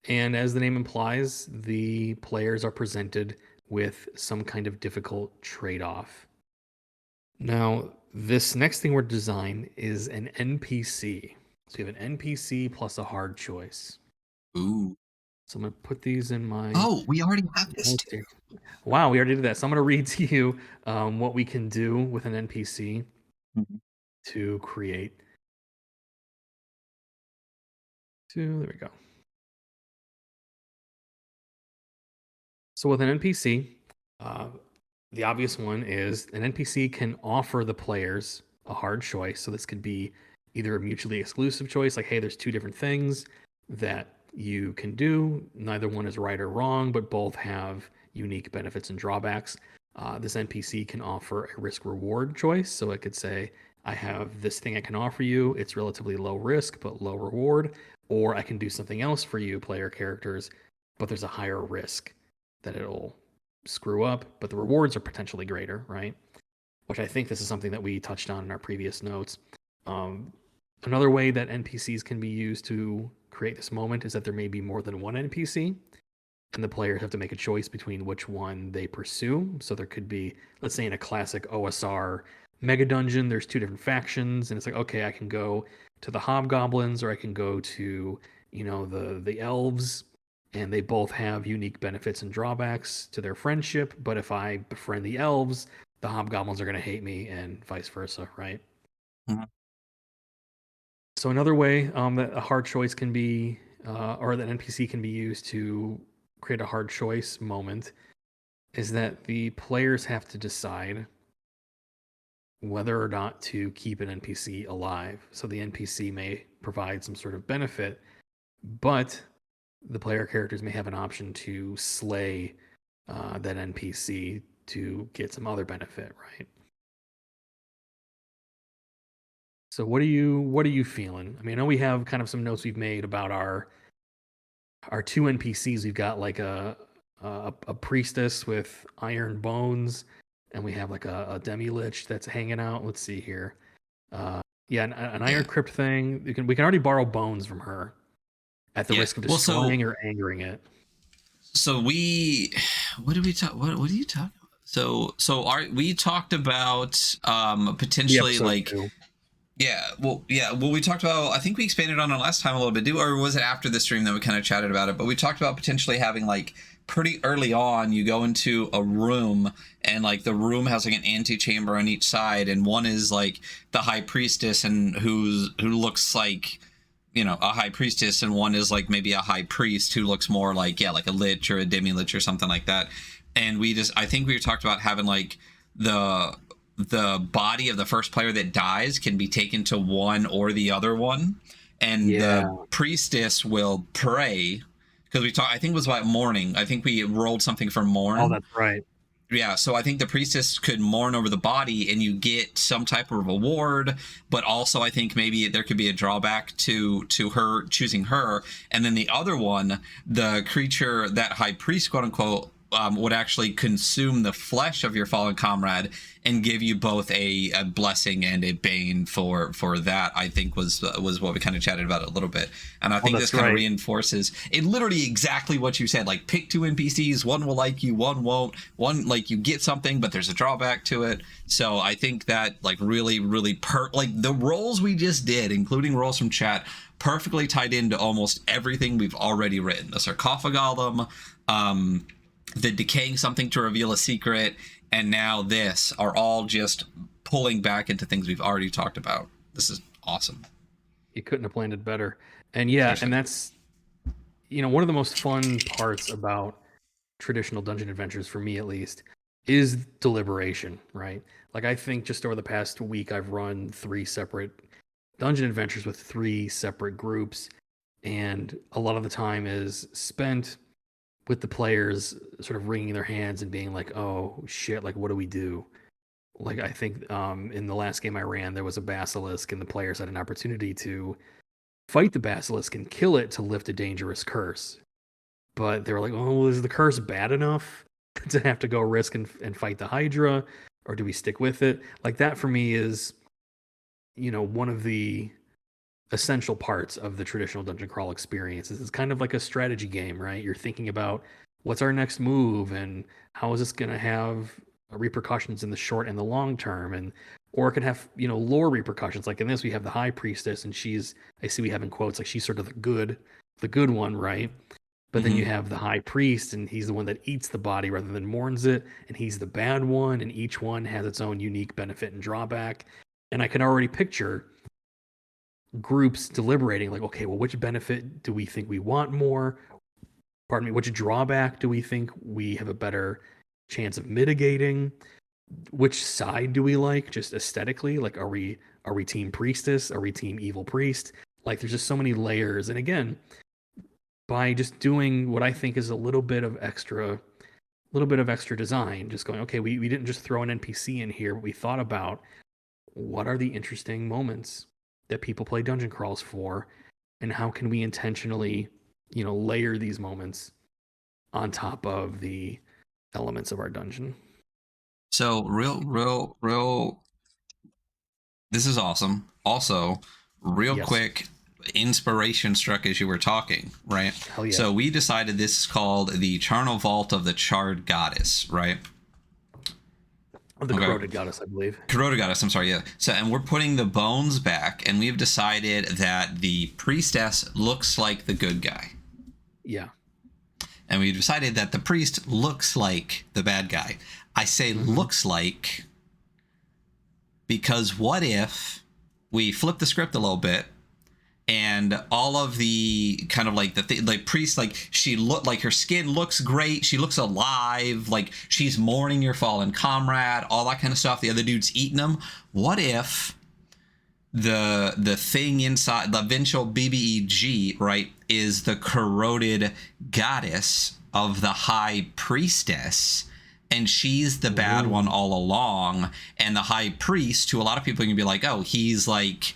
And as the name implies, the players are presented with some kind of difficult trade-off. Now, this next thing we're design is an NPC. So you have an NPC plus a hard choice. Ooh. So I'm going to put these in my Oh, we already have this notes too. here. Wow, we already did that. So I'm going to read to you what we can do with an NPC Mhm. to create. There we go. So with an NPC, the obvious one is an NPC can offer the players a hard choice. So this could be either a mutually exclusive choice, like, hey, there's two different things that you can do. Neither one is right or wrong, but both have unique benefits and drawbacks. This NPC can offer a risk reward choice. So it could say, I have this thing I can offer you. It's relatively low risk, but low reward. Or I can do something else for you, player characters, but there's a higher risk that it'll screw up, but the rewards are potentially greater, right? Which I think this is something that we touched on in our previous notes. Um, Another way that NPCs can be used to create this moment is that there may be more than one NPC, and the players have to make a choice between which one they pursue. So there could be, let's say, in a classic OSR mega dungeon, there's two different factions, and it's like, okay, I can go to the hobgoblins or I can go to, the elves, and they both have unique benefits and drawbacks to their friendship. But if I befriend the elves, the hobgoblins are going to hate me, and vice versa, right? Mhm. So another way that a hard choice can be, or that NPC can be used to create a hard choice moment, is that the players have to decide whether or not to keep an NPC alive. So the NPC may provide some sort of benefit, but the player characters may have an option to slay that NPC to get some other benefit, right? So what are you feeling? I mean, I know we have kind of some notes we've made about our two NPCs. We've got like a priestess with iron bones, and we have like a demi lich that's hanging out. Let's see here. Yeah, an Yeah. iron crypt thing. We can already borrow bones from her at the Yeah. risk of Well, destroying or angering it. so we, what did we talk? What are you talking about? We talked about The potentially episode like, two. well, we talked about, I think we expanded on it last time a little bit, or was it after the stream that we kind of chatted about it? But we talked about potentially having like pretty early on, you go into a room and like the room has like an antechamber on each side, and one is like the high priestess and who looks like, a high priestess, and one is like maybe a high priest who looks more like, yeah, like a lich or a demi lich or something like that. And I think we talked about having like the body of the first player that dies can be taken to one or the other one, and Yeah. the priestess will pray, because I think it was about mourning. I think we rolled something for Oh, mourn. that's right. Yeah, so I think the priestess could mourn over the body and you get some type of reward, but also I think maybe there could be a drawback to her choosing her. And then the other one, the creature, that high priest, quote unquote, would actually consume the flesh of your fallen comrade and give you both a blessing and a bane for that. I think was what we kind of chatted about a little bit, and I think this That's kind of right. reinforces it. Literally exactly what you said. Like, pick two NPCs, one will like you, one won't. One, like, you get something, but there's a drawback to it. So I think that like really like the roles we just did, including roles from chat, perfectly tied into almost everything we've already written. The sarcophagus, the decaying something to reveal a secret, and now this are all just pulling back into things we've already talked about. This is awesome. You couldn't have planned it better. And yeah, Seriously. and that's one of the most fun parts about traditional dungeon adventures, for me at least, is deliberation, right? Like, I think just over the past week I've run 3 separate dungeon adventures with 3 separate groups, and a lot of the time is spent with the players sort of wringing their hands and being like, oh shit, like what do we do? Like, I think in the last game I ran, there was a basilisk, and the players had an opportunity to fight the basilisk and kill it to lift a dangerous curse. But they were like, oh, is the curse bad enough to have to go risk and fight the Hydra? Or do we stick with it? Like, that for me is, one of the essential parts of the traditional dungeon crawl experience. It's kind of like a strategy game, right? You're thinking about what's our next move and how is this going to have repercussions in the short and the long term, and or it could have lore repercussions. Like in this, we have the high priestess, and I see we have in quotes, like she's sort of the good one, right? But then you Mm-hmm. have the high priest, and he's the one that eats the body rather than mourns it, and he's the bad one, and each one has its own unique benefit and drawback. And I can already picture groups deliberating, like, okay, well, which benefit do we think we want more? Pardon me, which drawback do we think we have a better chance of mitigating? Which side do we like just aesthetically? Like, are we team priestess? Are we team evil priest? Like, there's just so many layers. And again, by just doing what I think is a little bit of extra design, just going, okay, we didn't just throw an NPC in here, but we thought about what are the interesting moments that people play dungeon crawls for, and how can we intentionally, layer these moments on top of the elements of our dungeon. So real. This is awesome. Also, real Yes. quick, inspiration struck as you were talking, right? Hell yeah. So we decided this is called the Charnel Vault of the Charred Goddess, right? Of the Okay. corroded goddess, I believe. Corroded Goddess, I'm sorry, yeah. So, and we're putting the bones back, and we've decided that the priestess looks like the good guy. Yeah. And we've decided that the priest looks like the bad guy. I say looks like because what if we flip the script a little bit and all of the kind of like like priest, like she look like her skin looks great, she looks alive, like she's mourning your fallen comrade, all that kind of stuff. The other dude's eating them. What if the thing inside the eventual BBEG, right, is the corroded goddess of the high priestess, and she's the bad one all along, and the high priest, who a lot of people can be like, oh, he's like,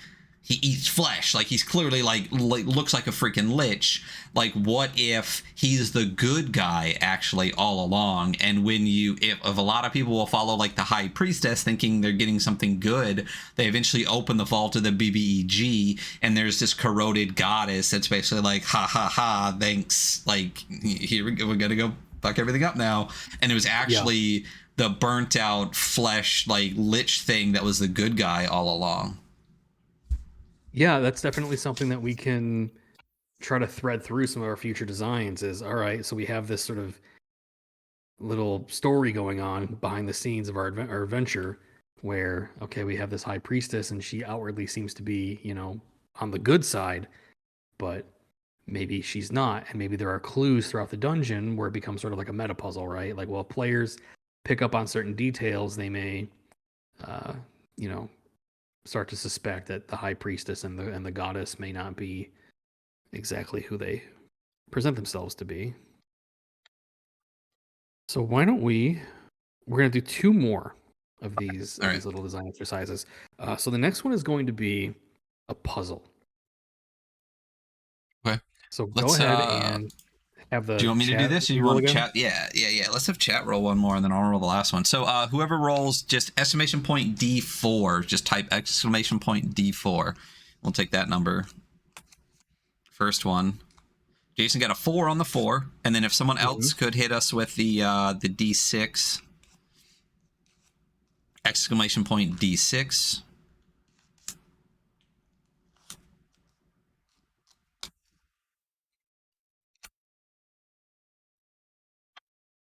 he eats flesh, like he's clearly like looks like a freaking lich. Like, what if he's the good guy actually all along? And when if a lot of people will follow like the high priestess thinking they're getting something good, they eventually open the vault of the BBEG, and there's this corroded goddess that's basically like, ha ha ha, thanks, like here we go, we're gonna go fuck everything up now. And it was actually the burnt out flesh like lich thing that was the good guy all along. Yeah, that's definitely something that we can try to thread through some of our future designs. Is all right, so we have this sort of little story going on behind the scenes of our adventure, where okay, we have this high priestess and she outwardly seems to be, on the good side, but maybe she's not, and maybe there are clues throughout the dungeon where it becomes sort of like a meta puzzle, right? Like, well, if players pick up on certain details, they may you know start to suspect that the high priestess and the goddess may not be exactly who they present themselves to be. So why don't we're going to do two more of these All right. little design exercises. So the next one is going to be a puzzle. Okay. So go Let's ahead and have do the you want me to do chat this, or you roll want to again. chat? Yeah. Let's have chat roll one more, and then I'll roll the last one. So whoever rolls just exclamation point D4, just type exclamation point D4. We'll take that number. First one. Jason got a 4 on the 4, and then if someone else could hit us with the D6, exclamation point D6.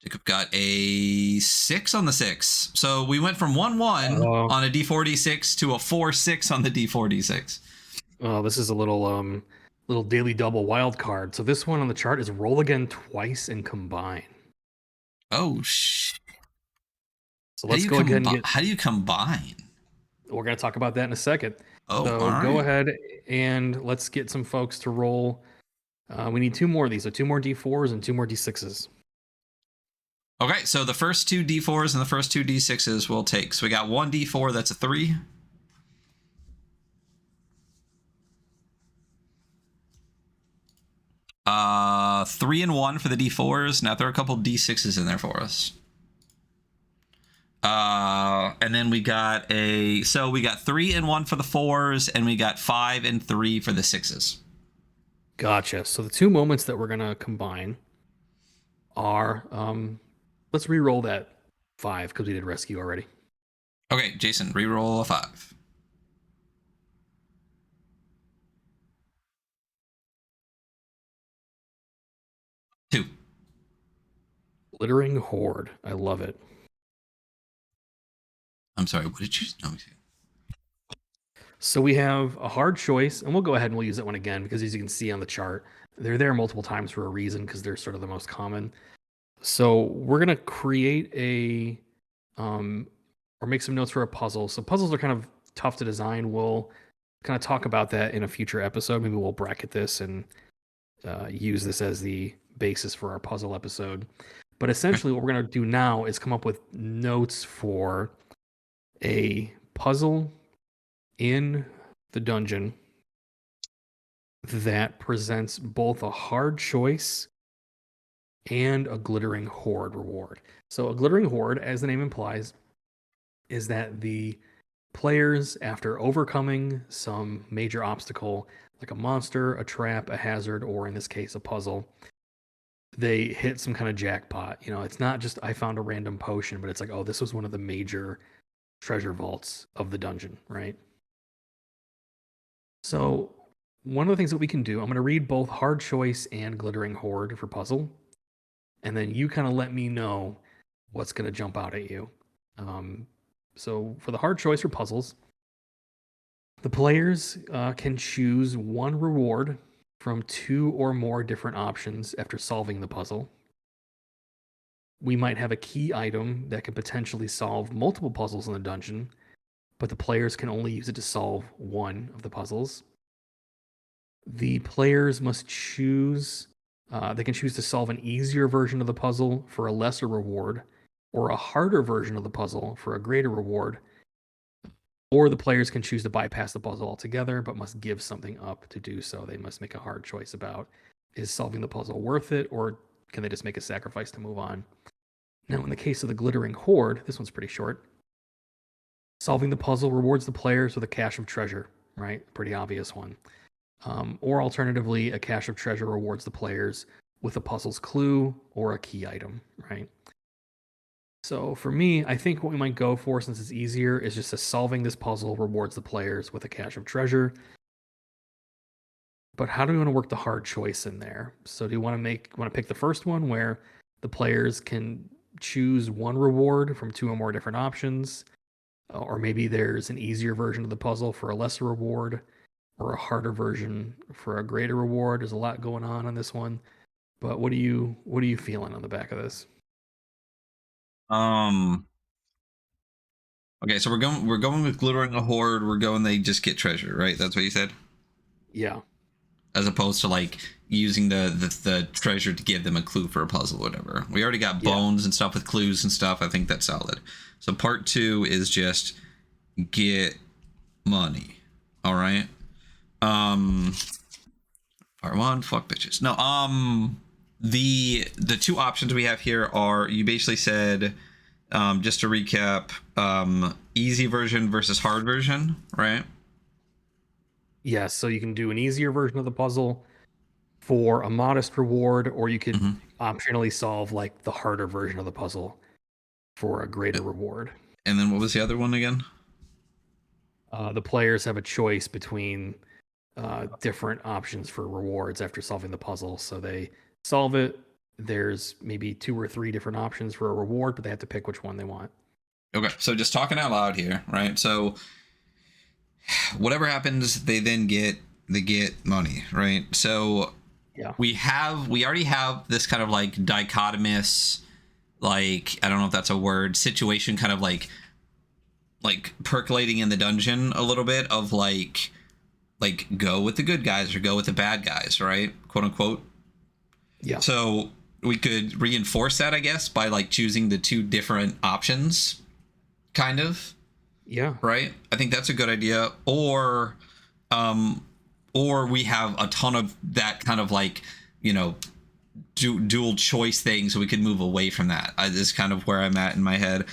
Jacob got a 6 on the 6. So we went from 1-1 on a D4 D6 to a 4-6 on the D4 D6. Oh, this is a little daily double wild card. So this one on the chart is roll again twice and combine. Oh shit. So let's go ahead and get. How do you combine? We're going to talk about that in a second. Oh, So all right. go ahead and let's get some folks to roll. We need two more of these. So two more D4s and two more D6s. Okay, so the first two D4s and the first two D6s we'll take. So we got one D4 that's a 3. Three and 1 for the D4s. Now throw a couple D6s in there for us. And then we got 3 and 1 for the 4s, and we got 5 and 3 for the 6s. Gotcha. So the two moments that we're going to combine are, let's re-roll that 5 because we did rescue already. Okay, Jason, re-roll a 5. Two. Glittering Horde. I love it. I'm sorry, what did you... No, So we have a hard choice, and we'll go ahead and we'll use that one again because as you can see on the chart, they're there multiple times for a reason because they're sort of the most common. So we're going to create or make some notes for a puzzle. So puzzles are kind of tough to design. We'll kind of talk about that in a future episode. Maybe we'll bracket this and use this as the basis for our puzzle episode. But essentially what we're going to do now is come up with notes for a puzzle in the dungeon that presents both a hard choice and a glittering horde reward. So a glittering horde, as the name implies, is that the players, after overcoming some major obstacle like a monster, a trap, a hazard, or in this case a puzzle, they hit some kind of jackpot. You know, it's not just I found a random potion, but it's like, oh, this was one of the major treasure vaults of the dungeon, right? So one of the things that we can do, I'm going to read both hard choice and glittering horde for puzzle, and then you kind of let me know what's going to jump out at you. So for the hard choice for puzzles, the players can choose one reward from 2 or more different options after solving the puzzle. We might have a key item that can potentially solve multiple puzzles in the dungeon, but the players can only use it to solve one of the puzzles. The players must choose, they can choose to solve an easier version of the puzzle for a lesser reward, or a harder version of the puzzle for a greater reward. Or the players can choose to bypass the puzzle altogether, but must give something up to do so. They must make a hard choice about, is solving the puzzle worth it, or can they just make a sacrifice to move on? Now, in the case of the glittering horde, this one's pretty short. Solving the puzzle rewards the players with a cache of treasure, right? Pretty obvious one. Or alternatively, a cache of treasure rewards the players with a puzzle's clue or a key item, right? So for me, I think what we might go for, since it's easier, is just a solving this puzzle rewards the players with a cache of treasure. But how do we want to work the hard choice in there? So do you want to pick the first one where the players can choose one reward from 2 or more different options? Or maybe there's an easier version of the puzzle for a lesser reward, or a harder version for a greater reward. There's a lot going on this one. But what are you feeling on the back of this? Okay, so we're going with glittering a horde. We're going they just get treasure, right? That's what you said. Yeah. As opposed to like using the treasure to give them a clue for a puzzle or whatever. We already got bones and stuff with clues and stuff. I think that's solid. So part 2 is just get money. All right. Part 1, fuck bitches. No. The 2 options we have here are, you basically said, just to recap, easy version versus hard version, right? Yes, so you can do an easier version of the puzzle for a modest reward, or you could optionally solve like the harder version of the puzzle for a greater reward. And then what was the other one again? The players have a choice between different options for rewards after solving the puzzle. So they solve it. There's maybe 2 or 3 different options for a reward, but they have to pick which one they want. Okay, so just talking out loud here, right? So whatever happens, they get money, right? So yeah, we already have this kind of like dichotomous, like, I don't know if that's a word, situation kind of like percolating in the dungeon a little bit of like go with the good guys or go with the bad guys, right? Quote unquote. Yeah. So we could reinforce that, I guess, by like choosing the 2 different options, kind of. Yeah. Right? I think that's a good idea. Or we have a ton of that kind of like, you know, dual choice thing, so we could move away from that. This is kind of where I'm at in my head.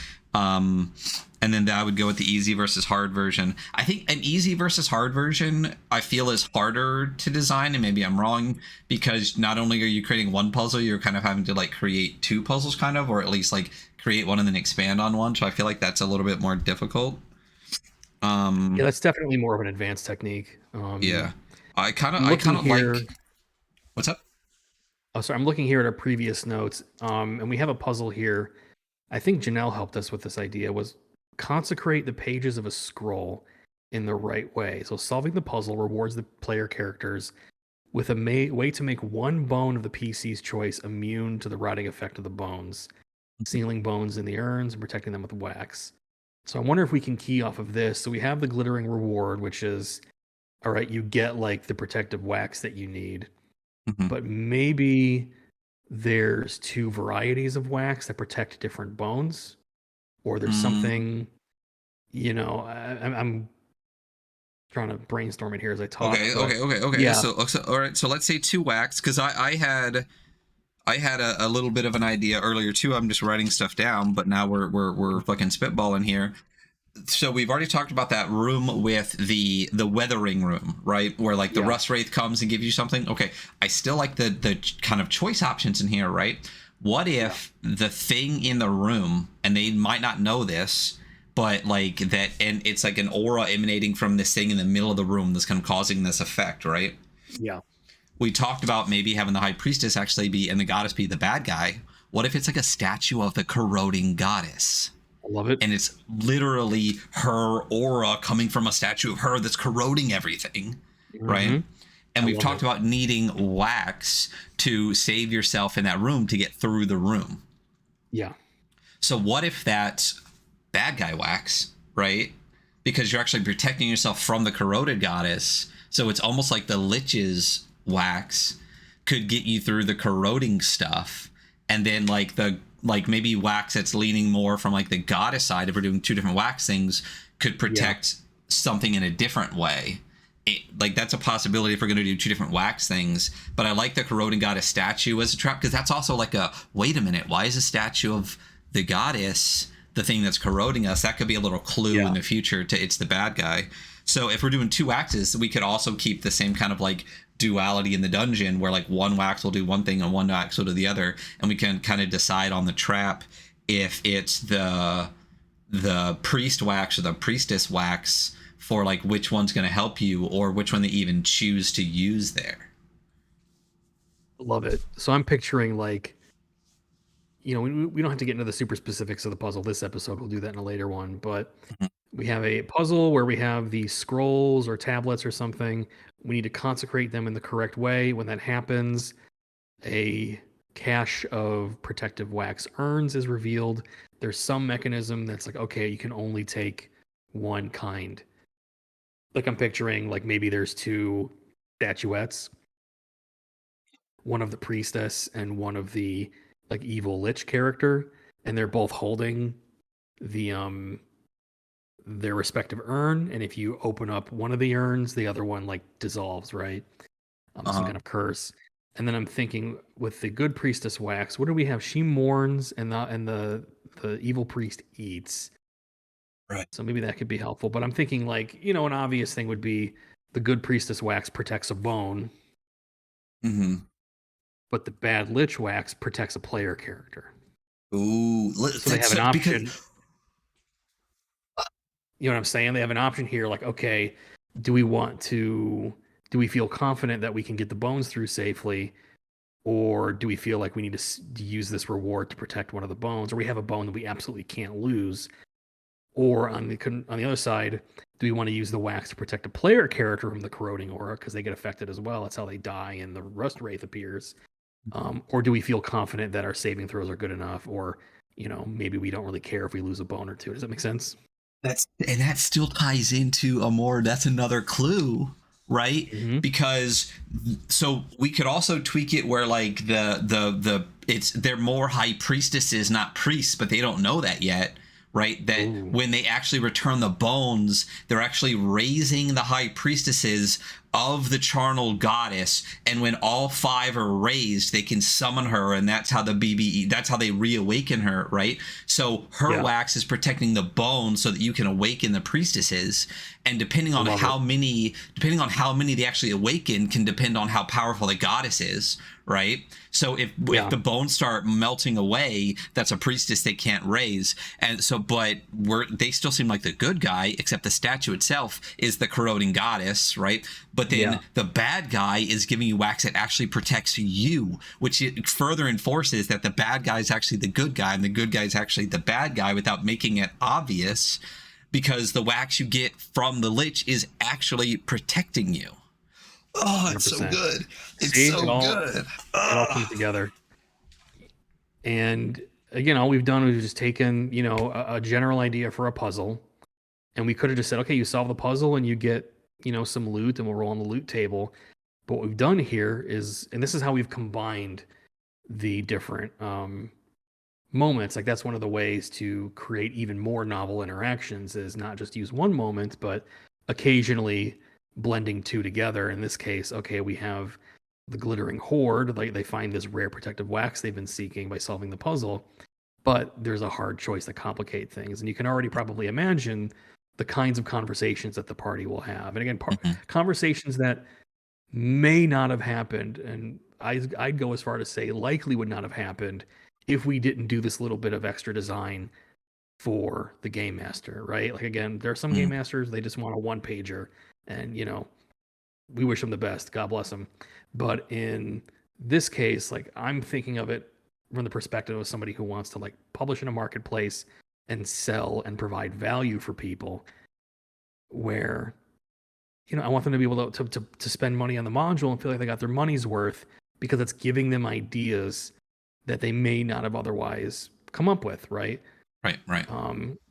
And then that would go with the easy versus hard version. I think an easy versus hard version, I feel, is harder to design, and maybe I'm wrong, because not only are you creating one puzzle, you're kind of having to like create 2 puzzles, kind of, or at least like create one and then expand on one. So I feel like that's a little bit more difficult. Yeah, that's definitely more of an advanced technique. Yeah, I kind of here, like. What's up? Oh, sorry, I'm looking here at our previous notes, and we have a puzzle here. I think Janelle helped us with this idea, was consecrate the pages of a scroll in the right way. So solving the puzzle rewards the player characters with a way to make one bone of the PC's choice immune to the rotting effect of the bones, sealing bones in the urns and protecting them with wax. So I wonder if we can key off of this. So we have the glittering reward, which is, all right, you get like the protective wax that you need, but maybe there's 2 varieties of wax that protect different bones, or there's something, you know, I'm trying to brainstorm it here as I talk. Okay, But okay. yeah, So all right. So let's say 2 wax, because I had a little bit of an idea earlier too. I'm just writing stuff down, but now we're fucking spitballing here. So we've already talked about that room with the weathering room, right? Where like the yeah, rust wraith comes and gives you something. Okay, I still like the kind of choice options in here, right? What if the thing in the room, and they might not know this, but like that, and it's like an aura emanating from this thing in the middle of the room that's kind of causing this effect, right? yeah. We talked about maybe having the high priestess actually be and the goddess be the bad guy. What if it's like a statue of the corroding goddess? I love it. And it's literally her aura coming from a statue of her that's corroding everything, right? Hmm. And I we've love talked it. about needing wax to save yourself in that room to get through the room. Yeah, So what if that's bad guy wax, right? Because you're actually protecting yourself from the corroded goddess. So it's almost like the lich's wax could get you through the corroding stuff. And then like maybe wax that's leaning more from like the goddess side, if we're doing 2 different wax things, could yeah. protect something in a different way. Like that's a possibility if we're going to do 2 different wax things. But I like the corroding goddess statue as a trap, because that's also like a wait a minute, why is a statue of the goddess the thing that's corroding us? That could be a little clue Yeah. in the future to it's the bad guy. So if we're doing 2 waxes, we could also keep the same kind of like duality in the dungeon, where like 1 wax will do one thing and 1 wax will do the other, and we can kind of decide on the trap if it's the priest wax or the priestess wax for like which one's going to help you, or which one they even choose to use there. Love it. So I'm picturing like, we don't have to get into the super specifics of the puzzle this episode. We'll do that in a later one. But we have a puzzle where we have these scrolls or tablets or something. We need to consecrate them in the correct way. When that happens, a cache of protective wax urns is revealed. There's some mechanism that's like, okay, you can only take one kind. Like I'm picturing, like maybe there's 2 statuettes, one of the priestess and one of the like evil lich character, and they're both holding the their respective urn. And if you open up one of the urns, the other one like dissolves, right? Some Uh-huh. kind of curse. And then I'm thinking with the good priestess wax, what do we have? She mourns, and the evil priest eats. Right. So maybe that could be helpful. But I'm thinking like, an obvious thing would be the good priestess wax protects a bone, Mm-hmm. but the bad lich wax protects a player character. Ooh, So they that's have an so, because option. You know what I'm saying? They have an option here, like, okay, do we want to do we feel confident that we can get the bones through safely, or do we feel like we need to use this reward to protect one of the bones, or we have a bone that we absolutely can't lose? Or on the other side, do we want to use the wax to protect a player character from the corroding aura because they get affected as well? That's how they die and the rust wraith appears. Or do we feel confident that our saving throws are good enough, or maybe we don't really care if we lose a bone or 2? Does that make sense? that still ties into a more, that's another clue, right? Hmm. Because so we could also tweak it where like the it's they're more high priestesses, not priests, but they don't know that yet, right? That Ooh. when they actually return the bones, they're actually raising the high priestesses of the charnel goddess, and when all 5 are raised, they can summon her, and that's how the BBE, that's how they reawaken her, right? So her Yeah, wax is protecting the bones so that you can awaken the priestesses, and depending I on love it. how many they actually awaken can depend on how powerful the goddess is, right? So if Yeah, the bones start melting away, that's a priestess they can't raise. And so, but they still seem like the good guy, except the statue itself is the corroding goddess, right? But then yeah, the bad guy is giving you wax that actually protects you, which it further enforces that the bad guy is actually the good guy and the good guy is actually the bad guy without making it obvious, because the wax you get from the lich is actually protecting you. Oh, it's so 100%. good. It's See, so good. it all comes together. And again, all we've done is just taken, a general idea for a puzzle, and we could have just said, okay, you solve the puzzle and you get, some loot, and we'll roll on the loot table. But what we've done here is, and this is how we've combined the different moments. Like that's one of the ways to create even more novel interactions, is not just use one moment, but occasionally blending two together. In this case, okay, we have the glittering hoard, like they find this rare protective wax they've been seeking by solving the puzzle, but there's a hard choice that complicate things, and you can already probably imagine the kinds of conversations that the party will have. And again, conversations that may not have happened, and I'd go as far to say likely would not have happened if we didn't do this little bit of extra design for the game master, right? Like again, there are some game masters, they just want a one pager, and we wish them the best, God bless them. But in this case, like I'm thinking of it from the perspective of somebody who wants to like publish in a marketplace and sell and provide value for people, where I want them to be able to spend money on the module and feel like they got their money's worth, because it's giving them ideas that they may not have otherwise come up with, right? Right.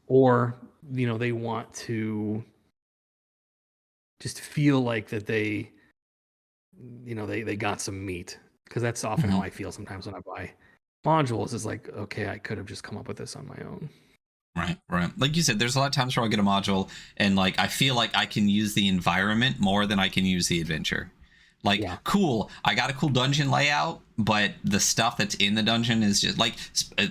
Or they want to just feel like that they got some meat, because that's often how I feel sometimes when I buy modules. Is like, okay, I could have just come up with this on my own. Right. Like you said, there's a lot of times where I'll get a module and like I feel like I can use the environment more than I can use the adventure. Like, cool, I got a cool dungeon layout, but the stuff that's in the dungeon is just like a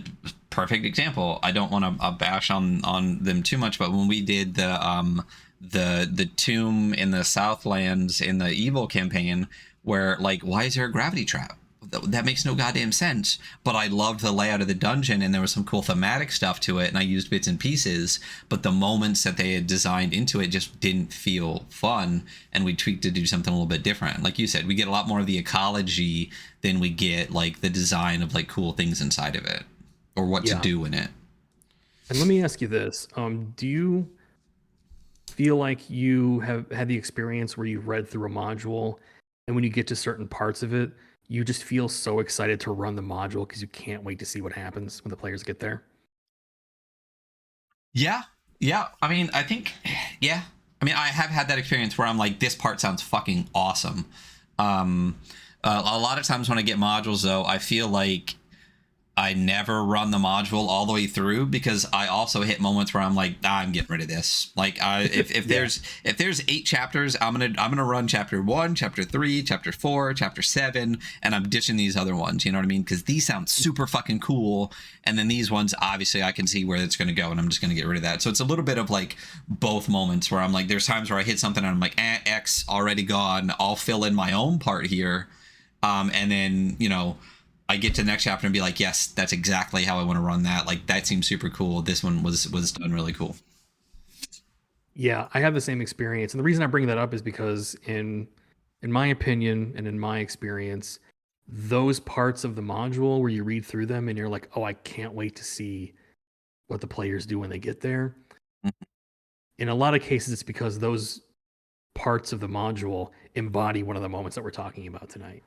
perfect example. I don't want to bash on them too much, but when we did the tomb in the Southlands in the Evil campaign, where like, why is there a gravity trap? That makes no goddamn sense. But I loved the layout of the dungeon, and there was some cool thematic stuff to it, and I used bits and pieces, but the moments that they had designed into it just didn't feel fun, and we tweaked to do something a little bit different. Like you said, we get a lot more of the ecology than we get like the design of like cool things inside of it or what to do in it. And let me ask you this. Do you feel like you have had the experience where you've read through a module, and when you get to certain parts of it, you just feel so excited to run the module because you can't wait to see what happens when the players get there? Yeah. I mean, I think, I mean, I have had that experience where I'm like, this part sounds fucking awesome. A lot of times when I get modules, though, I feel like I never run the module all the way through, because I also hit moments where I'm like, I'm getting rid of this. Like, if there's 8 chapters, I'm gonna run chapter 1, chapter 3, chapter 4, chapter 7, and I'm ditching these other ones. You know what I mean? Because these sound super fucking cool, and then these ones, obviously, I can see where it's gonna go, and I'm just gonna get rid of that. So it's a little bit of like both moments where I'm like, there's times where I hit something and I'm like, X already gone. I'll fill in my own part here, and then I get to the next chapter and be like, yes, that's exactly how I want to run that. Like, that seems super cool. This one was done really cool. Yeah, I have the same experience. And the reason I bring that up is because in my opinion and in my experience, those parts of the module where you read through them and you're like, oh, I can't wait to see what the players do when they get there. In a lot of cases, it's because those parts of the module embody one of the moments that we're talking about tonight.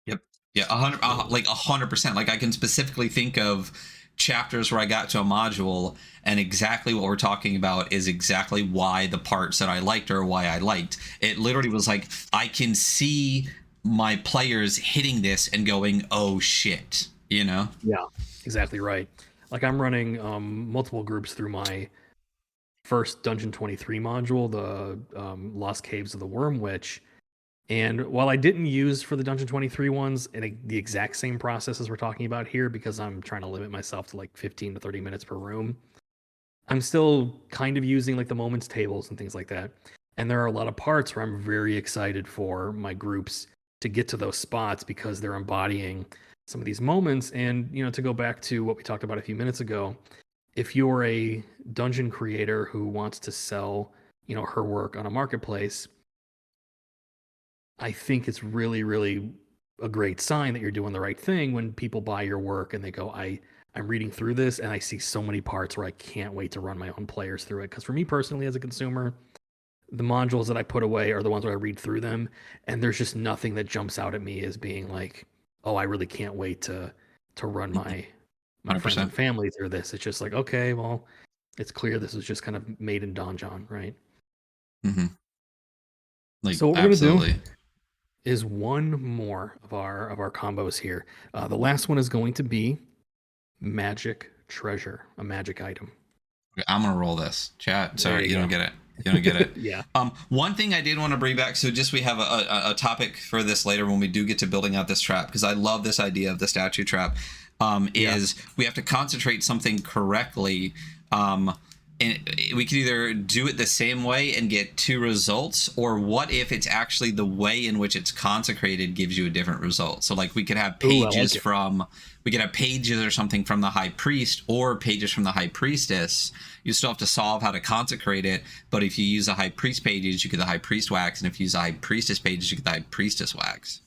Yep. Yeah, 100%. Like, I can specifically think of chapters where I got to a module and exactly what we're talking about is exactly why the parts that I liked are why I liked. It literally was like, I can see my players hitting this and going, oh shit, Yeah, exactly right. Like, I'm running multiple groups through my first Dungeon 23 module, the Lost Caves of the Worm Witch. And while I didn't use for the Dungeon 23 ones in the exact same process as we're talking about here, because I'm trying to limit myself to like 15 to 30 minutes per room, I'm still kind of using like the moments tables and things like that. And there are a lot of parts where I'm very excited for my groups to get to those spots, because they're embodying some of these moments. And, to go back to what we talked about a few minutes ago, if you're a dungeon creator who wants to sell, her work on a marketplace, I think it's really, really a great sign that you're doing the right thing when people buy your work and they go, I'm reading through this and I see so many parts where I can't wait to run my own players through it. Because for me personally, as a consumer, the modules that I put away are the ones where I read through them, and there's just nothing that jumps out at me as being like, oh, I really can't wait to run my friends and family through this. It's just like, okay, well, it's clear this is just kind of made in Donjon, right? Like, so what we're gonna do is one more of our combos here. The last one is going to be Magic Treasure, a magic item. Okay, I'm gonna roll this. Chat. Sorry, you don't get it. You don't get it. Yeah. One thing I did want to bring back, so just we have a topic for this later when we do get to building out this trap, because I love this idea of the statue trap, is we have to concentrate something correctly. And we could either do it the same way and get two results, or what if it's actually the way in which it's consecrated gives you a different result. So like we could have pages we could have pages or something from the high priest, or pages from the high priestess. You still have to solve how to consecrate it, but if you use the high priest pages, you get the high priest wax, and if you use the high priestess pages, you get the high priestess wax.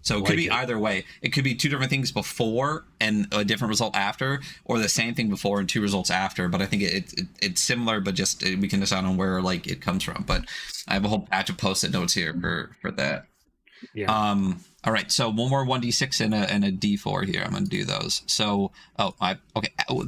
So it could be either way. It could be two different things before and a different result after, or the same thing before and two results after. But I think it's similar, but just we can decide on where like it comes from. But I have a whole batch of post-it notes here for that. Yeah. All right. So one more 1d6 and a d4 here. I'm gonna do those. So okay.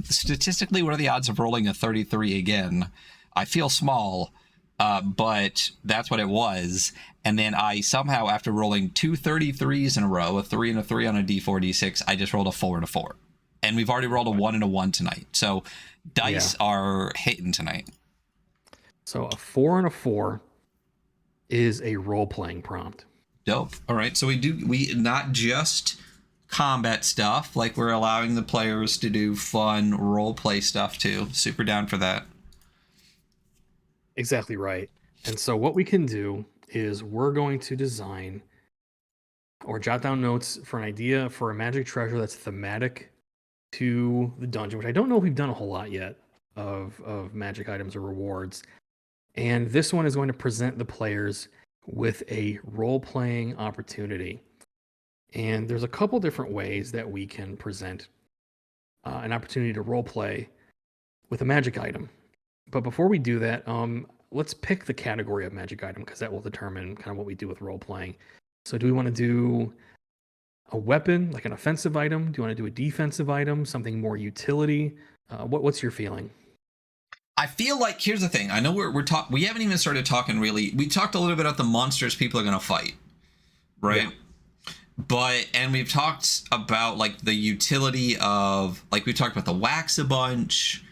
Statistically, what are the odds of rolling a 33 again? I feel small. But that's what it was. And then I somehow, after rolling two 33s in a row, a 3 and a 3 on a d4, d6, I just rolled a 4 and a 4. And we've already rolled a 1 and a 1 tonight. So dice are hitting tonight. So a 4 and a 4 is a role-playing prompt. Dope. All right. So we not just combat stuff, like we're allowing the players to do fun role play stuff too. Super down for that. Exactly right. And so what we can do is we're going to design or jot down notes for an idea for a magic treasure that's thematic to the dungeon, which I don't know if we've done a whole lot yet of magic items or rewards. And this one is going to present the players with a role-playing opportunity. And there's a couple different ways that we can present an opportunity to role play with a magic item. But before we do that, let's pick the category of magic item, because that will determine kind of what we do with role playing. So do we want to do a weapon, like an offensive item? Do you want to do a defensive item, something more utility? What's your feeling? I feel like, here's the thing. I know we haven't even started talking really. We talked a little bit about the monsters people are going to fight, right? Yeah. And we've talked about like the utility of, like we talked about the wax a bunch.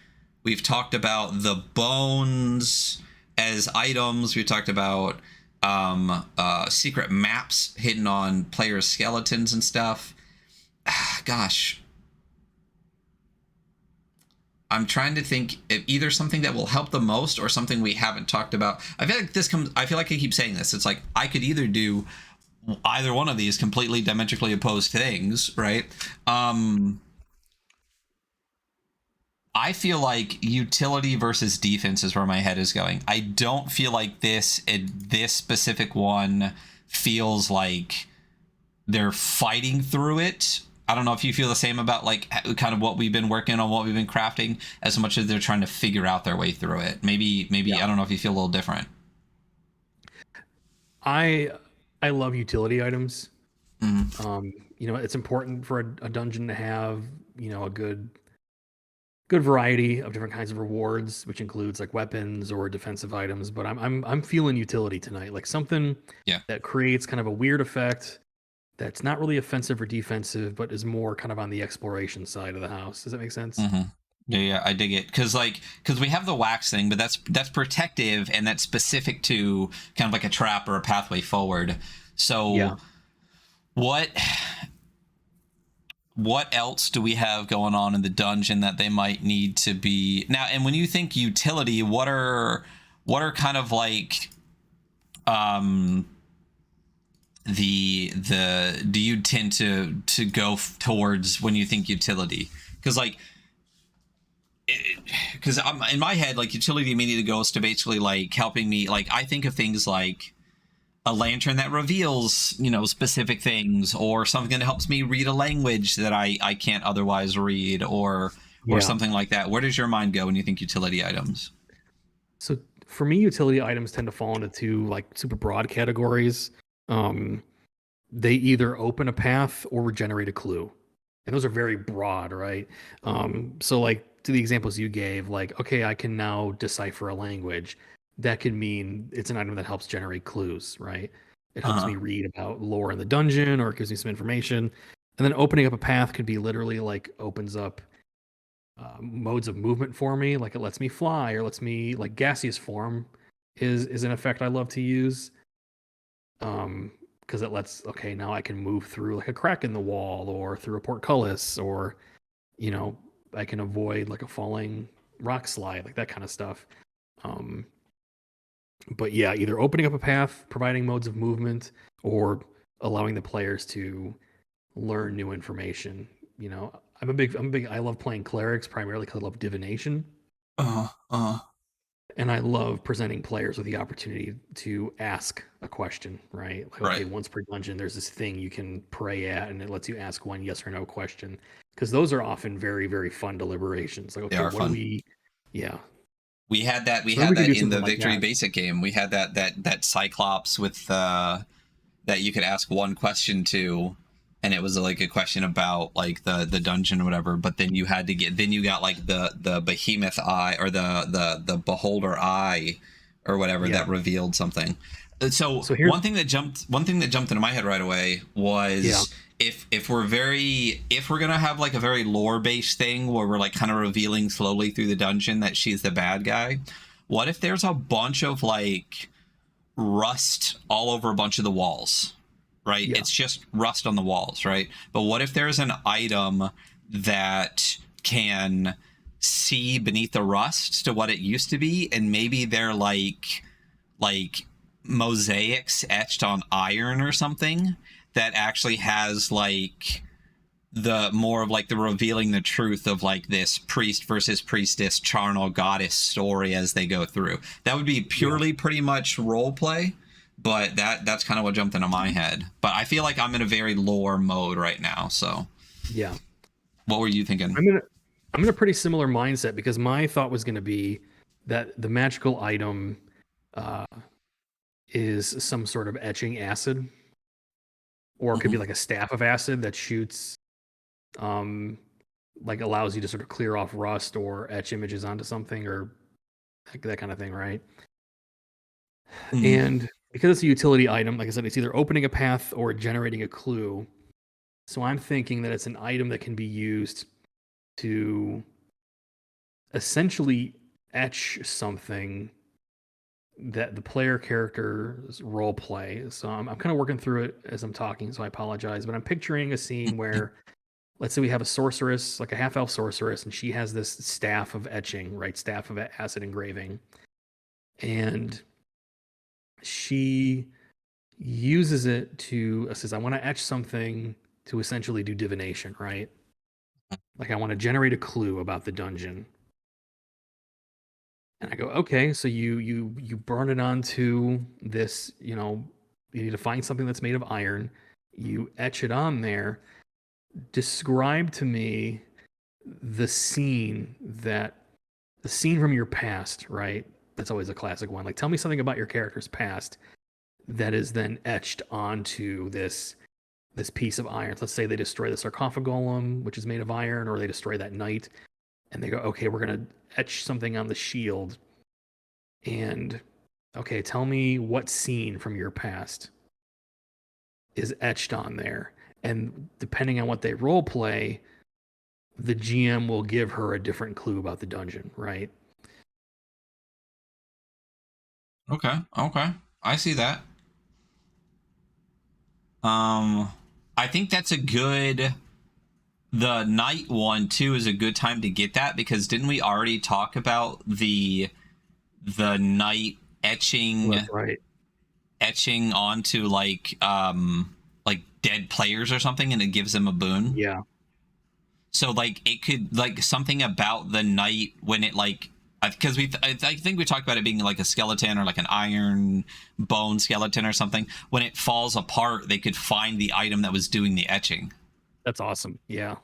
We've talked about the bones as items. We talked about secret maps hidden on players' skeletons and stuff. Gosh. I'm trying to think of either something that will help the most or something we haven't talked about. I feel like I keep saying this. It's like I could either do either one of these completely diametrically opposed things, right? I feel like utility versus defense is where my head is going. I don't feel like this specific one feels like they're fighting through it. I don't know if you feel the same about like kind of what we've been working on, what we've been crafting, as much as they're trying to figure out their way through it. Maybe I don't know if you feel a little different. I love utility items. Mm-hmm. It's important for a dungeon to have, a good variety of different kinds of rewards, which includes like weapons or defensive items. But I'm feeling utility tonight, like something that creates kind of a weird effect that's not really offensive or defensive, but is more kind of on the exploration side of the house. Does that make sense? Mm-hmm. Yeah, I dig it. Because we have the wax thing, but that's protective and that's specific to kind of like a trap or a pathway forward. So what else do we have going on in the dungeon that they might need to be now? And when you think utility, what are kind of like do you tend to go towards when you think utility? Because in my head, like utility immediately goes to basically like helping me. Like I think of things like a lantern that reveals, specific things, or something that helps me read a language that I can't otherwise read, or something like that. Where does your mind go when you think utility items? So for me, utility items tend to fall into two like super broad categories. They either open a path or regenerate a clue, and those are very broad, right? So like to the examples you gave, like, okay, I can now decipher a language. That could mean it's an item that helps generate clues, right? It helps me read about lore in the dungeon, or it gives me some information. And then opening up a path could be literally like opens up modes of movement for me, like it lets me fly or lets me like gaseous form is an effect I love to use. Because it lets, okay, now I can move through like a crack in the wall or through a portcullis, or I can avoid like a falling rock slide, like that kind of stuff. Um, but yeah, either opening up a path, providing modes of movement, or allowing the players to learn new information. I love playing clerics primarily because I love divination. And I love presenting players with the opportunity to ask a question, right? Like, okay, Right. once per dungeon, there's this thing you can pray at, and it lets you ask one yes or no question. Because those are often very, very fun deliberations. Like, They okay, are what do fun. we, yeah. We had that. We So maybe had we could that do in something the like Victory that. Basic game. We had that Cyclops with that you could ask one question to, and it was like a question about like the dungeon or whatever. But then you got like the behemoth eye, or the beholder eye, or whatever, Yeah. that revealed something. So So here, one thing that jumped into my head right away yeah, was, if we're gonna have like a very lore based thing where we're like kind of revealing slowly through the dungeon that she's the bad guy, what if there's a bunch of like rust all over a bunch of the walls, right? yeah, It's just rust on the walls, right? But what if there's an item that can see beneath the rust to what it used to be, and maybe they're like mosaics etched on iron or something, that actually has like the more of like the revealing the truth of like this priest versus priestess charnel goddess story as they go through. That would be yeah, purely pretty much role play, but that's kind of what jumped into my head. But I feel like I'm in a very lore mode right now. So yeah. what were you thinking? I'm in a pretty similar mindset because my thought was going to be that the magical item uh, is some sort of etching acid, or it could be Mhm. like a staff of acid that shoots, um, like allows you to sort of clear off rust or etch images onto something, or that kind of thing, right? Mhm. And because it's a utility item, like I said, it's either opening a path or generating a clue. So I'm thinking that it's an item that can be used to essentially etch something that the player character's role play. So I'm kind of working through it as I'm talking, so I apologize. But I'm picturing a scene where, let's say we have a sorceress, like a half elf sorceress, and she has this staff of etching, right? Staff of acid engraving. And she uses it to, says, I want to etch something to essentially do divination, right? Like I want to generate a clue about the dungeon. And I go, okay, so you burn it onto this, you need to find something that's made of iron. You etch it on there. Describe to me the scene from your past, right? That's always a classic one. Like tell me something about your character's past that is then etched onto this piece of iron. Let's say they destroy the sarcophagolem, which is made of iron, or they destroy that knight, and they go, okay, we're gonna etch something on the shield. And okay, tell me what scene from your past is etched on there. And depending on what they role play, the GM will give her a different clue about the dungeon, right? Okay. Okay. I see that. Um, I think that's a good. The night one too is a good time to get that, because didn't we already talk about the night Well, etching that's right. onto like dead players or something, and it gives them a boon? Yeah, So like it could like something about the night when it like, because I think we talked about it being like a skeleton or like an iron bone skeleton or something. When it falls apart, they could find the item that was doing the etching. that's awesome. Yeah,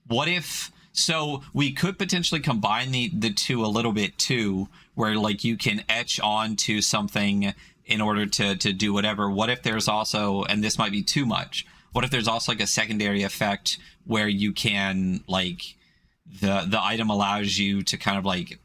What if, so we could potentially combine the two a little bit too, where like you can etch onto something in order to do whatever. What if there's also, and this might be too much, what if there's also like a secondary effect where you can like, the item allows you to kind of like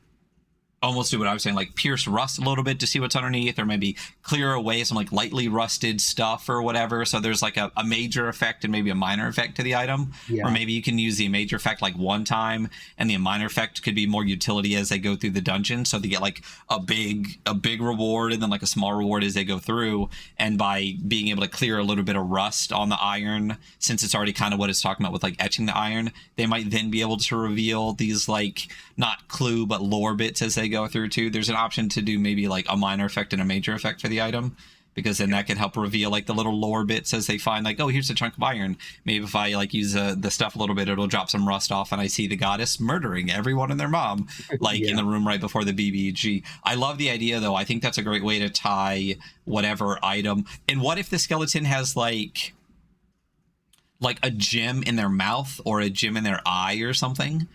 almost do what I was saying, like pierce rust a little bit to see what's underneath, or maybe clear away some like lightly rusted stuff or whatever. So there's like a major effect and maybe a minor effect to the item. Or Yeah. maybe you can use the major effect like one time, and the minor effect could be more utility as they go through the dungeon. So they get like a big reward and then like a small reward as they go through. And by being able to clear a little bit of rust on the iron, since it's already kind of what it's talking about with like etching the iron, they might then be able to reveal these like not clue but lore bits as they go through too. There's an option to do maybe like a minor effect and a major effect for the item, because then that could help reveal like the little lore bits as they find like, oh, here's a chunk of iron. Maybe if I like use the stuff a little bit, it'll drop some rust off, and I see the goddess murdering everyone and their mom like in Yeah. the room right before the BBG. I love the idea though. I think that's a great way to tie whatever item. And what if the skeleton has like a gem in their mouth or a gem in their eye or something,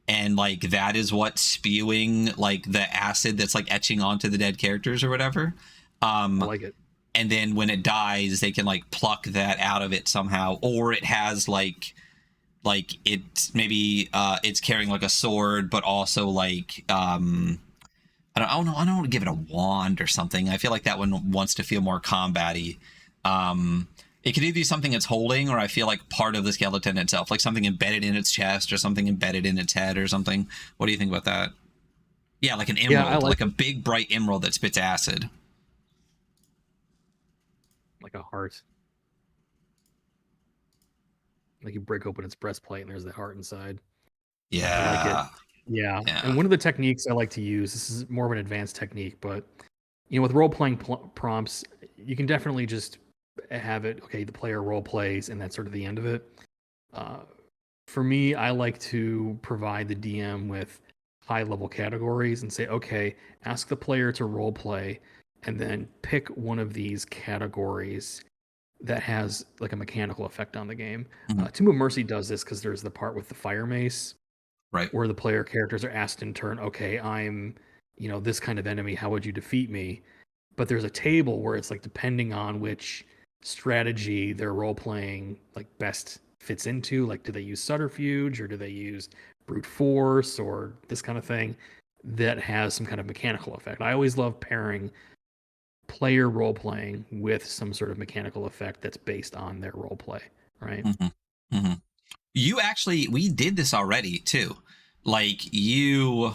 and like that is what's spewing like the acid that's like etching onto the dead characters or whatever. I um like it. and then when it dies they can like pluck that out of it somehow, or it has like it maybe it's carrying like a sword but also like I don't want to give it a wand or something. I feel like that one wants to feel more combat-y. It could either be something it's holding, or I feel like part of the skeleton itself, like something embedded in its chest or something embedded in its head or something. What do you think about that? Yeah, like an Yeah, I emerald, like like a big bright emerald that spits acid. like a heart. Like you break open its breastplate and there's the heart inside. I like it. Yeah, Yeah. And yeah. one of the techniques I like to use, this is more of an advanced technique, but with role playing prompts, you can definitely just have it, okay, the player role plays and that's sort of the end of it. Uh, for me, I like to provide the DM with high level categories and say, okay, ask the player to role play and then pick one of these categories that has like a mechanical effect on the game. Mhm. Tomb of Mercy does this because there's the part with the fire mace Right. where the player characters are asked in turn, okay, I'm, this kind of enemy, how would you defeat me? But there's a table where it's like depending on which strategy their role playing like best fits into, like do they use subterfuge or do they use brute force or this kind of thing that has some kind of mechanical effect. I always love pairing player role playing with some sort of mechanical effect that's based on their role play, right? Hmm. Hmm. You actually, we did this already too. Like you,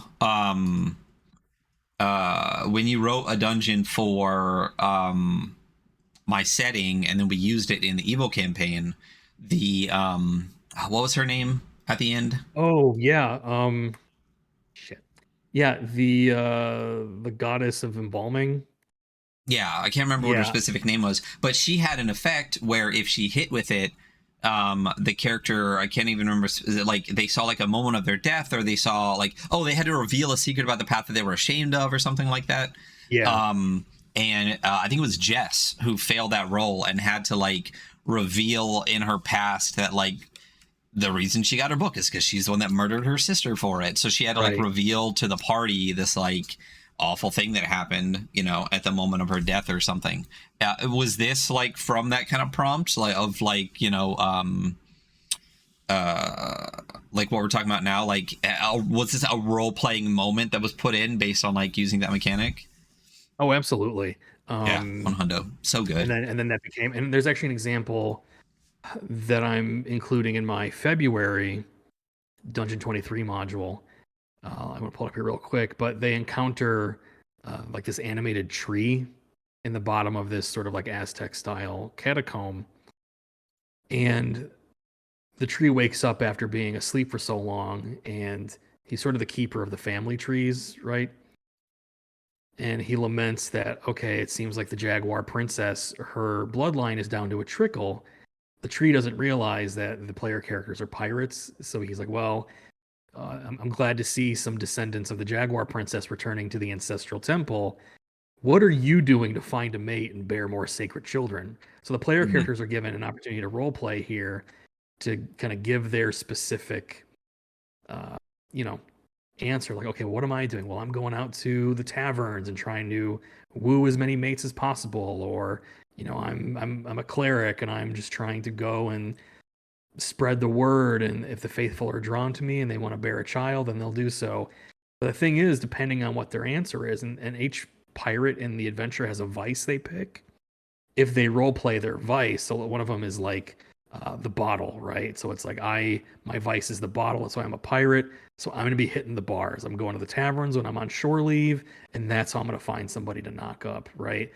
when you wrote a dungeon for my setting, and then we used it in the Evo campaign. The what was her name at the end? Oh yeah, shit. Yeah, the goddess of embalming. Yeah, I can't remember what her Yeah, specific name was, but she had an effect where if she hit with it, the character, I can't even remember, is it like they saw like a moment of their death, or they saw like, oh, they had to reveal a secret about the path that they were ashamed of or something like that. yeah, And I think it was Jess who failed that role and had to like reveal in her past that like the reason she got her book is because she's the one that murdered her sister for it. So she had to like right. reveal to the party this like awful thing that happened, at the moment of her death or something. Was this like from that kind of prompt, like of like like what we're talking about now? Like, was this a role playing moment that was put in based on like using that mechanic? Oh, absolutely. Yeah, one hundo, so And good. then that became, and there's actually an example that I'm including in my February Dungeon 23 module. I'm gonna pull it up here real quick, but they encounter like this animated tree in the bottom of this sort of like Aztec style catacomb, and the tree wakes up after being asleep for so long, and he's sort of the keeper of the family trees, right? And he laments that, okay, it seems like the Jaguar princess, her bloodline is down to a trickle. The tree doesn't realize that the player characters are pirates, so he's like, well, I'm glad to see some descendants of the Jaguar princess returning to the ancestral temple. What are you doing to find a mate and bear more sacred children? So the player Hmm. characters are given an opportunity to role play here to kind of give their specific, uh, you know, answer. Like, okay, what am I doing? Well, I'm going out to the taverns and trying to woo as many mates as possible. Or, I'm a cleric and I'm just trying to go and spread the word. And if the faithful are drawn to me and they want to bear a child, then they'll do so. But the thing is, depending on what their answer is, and each pirate in the adventure has a vice they pick. If they role play their vice, so one of them is like the bottle, right? So it's like my vice is the bottle, so I'm a pirate. So I'm going to be hitting the bars. I'm going to the taverns when I'm on shore leave, and that's how I'm going to find somebody to knock up, right?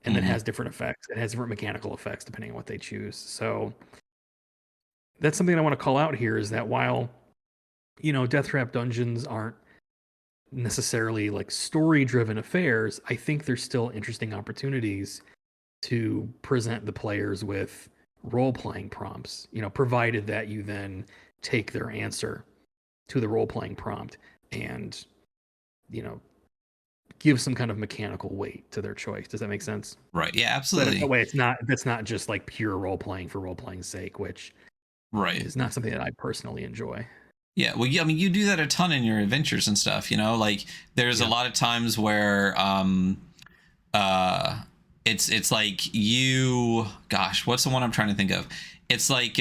And then has different effects. It has different mechanical effects depending on what they choose. So that's something I want to call out here is that while, Deathtrap dungeons aren't necessarily like story driven affairs, I think there's still interesting opportunities to present the players with role playing prompts, provided that you then take their answer to the role playing prompt and, give some kind of mechanical weight to their choice. Does that make sense? Right. Yeah, But absolutely. that way, that's not just like pure role playing for role playing's sake, which Right. is not something that I personally enjoy. Yeah, well, I mean, you do that a ton in your adventures and stuff, like there's a lot of times where it's like gosh, what's the one I'm trying to think of? It's like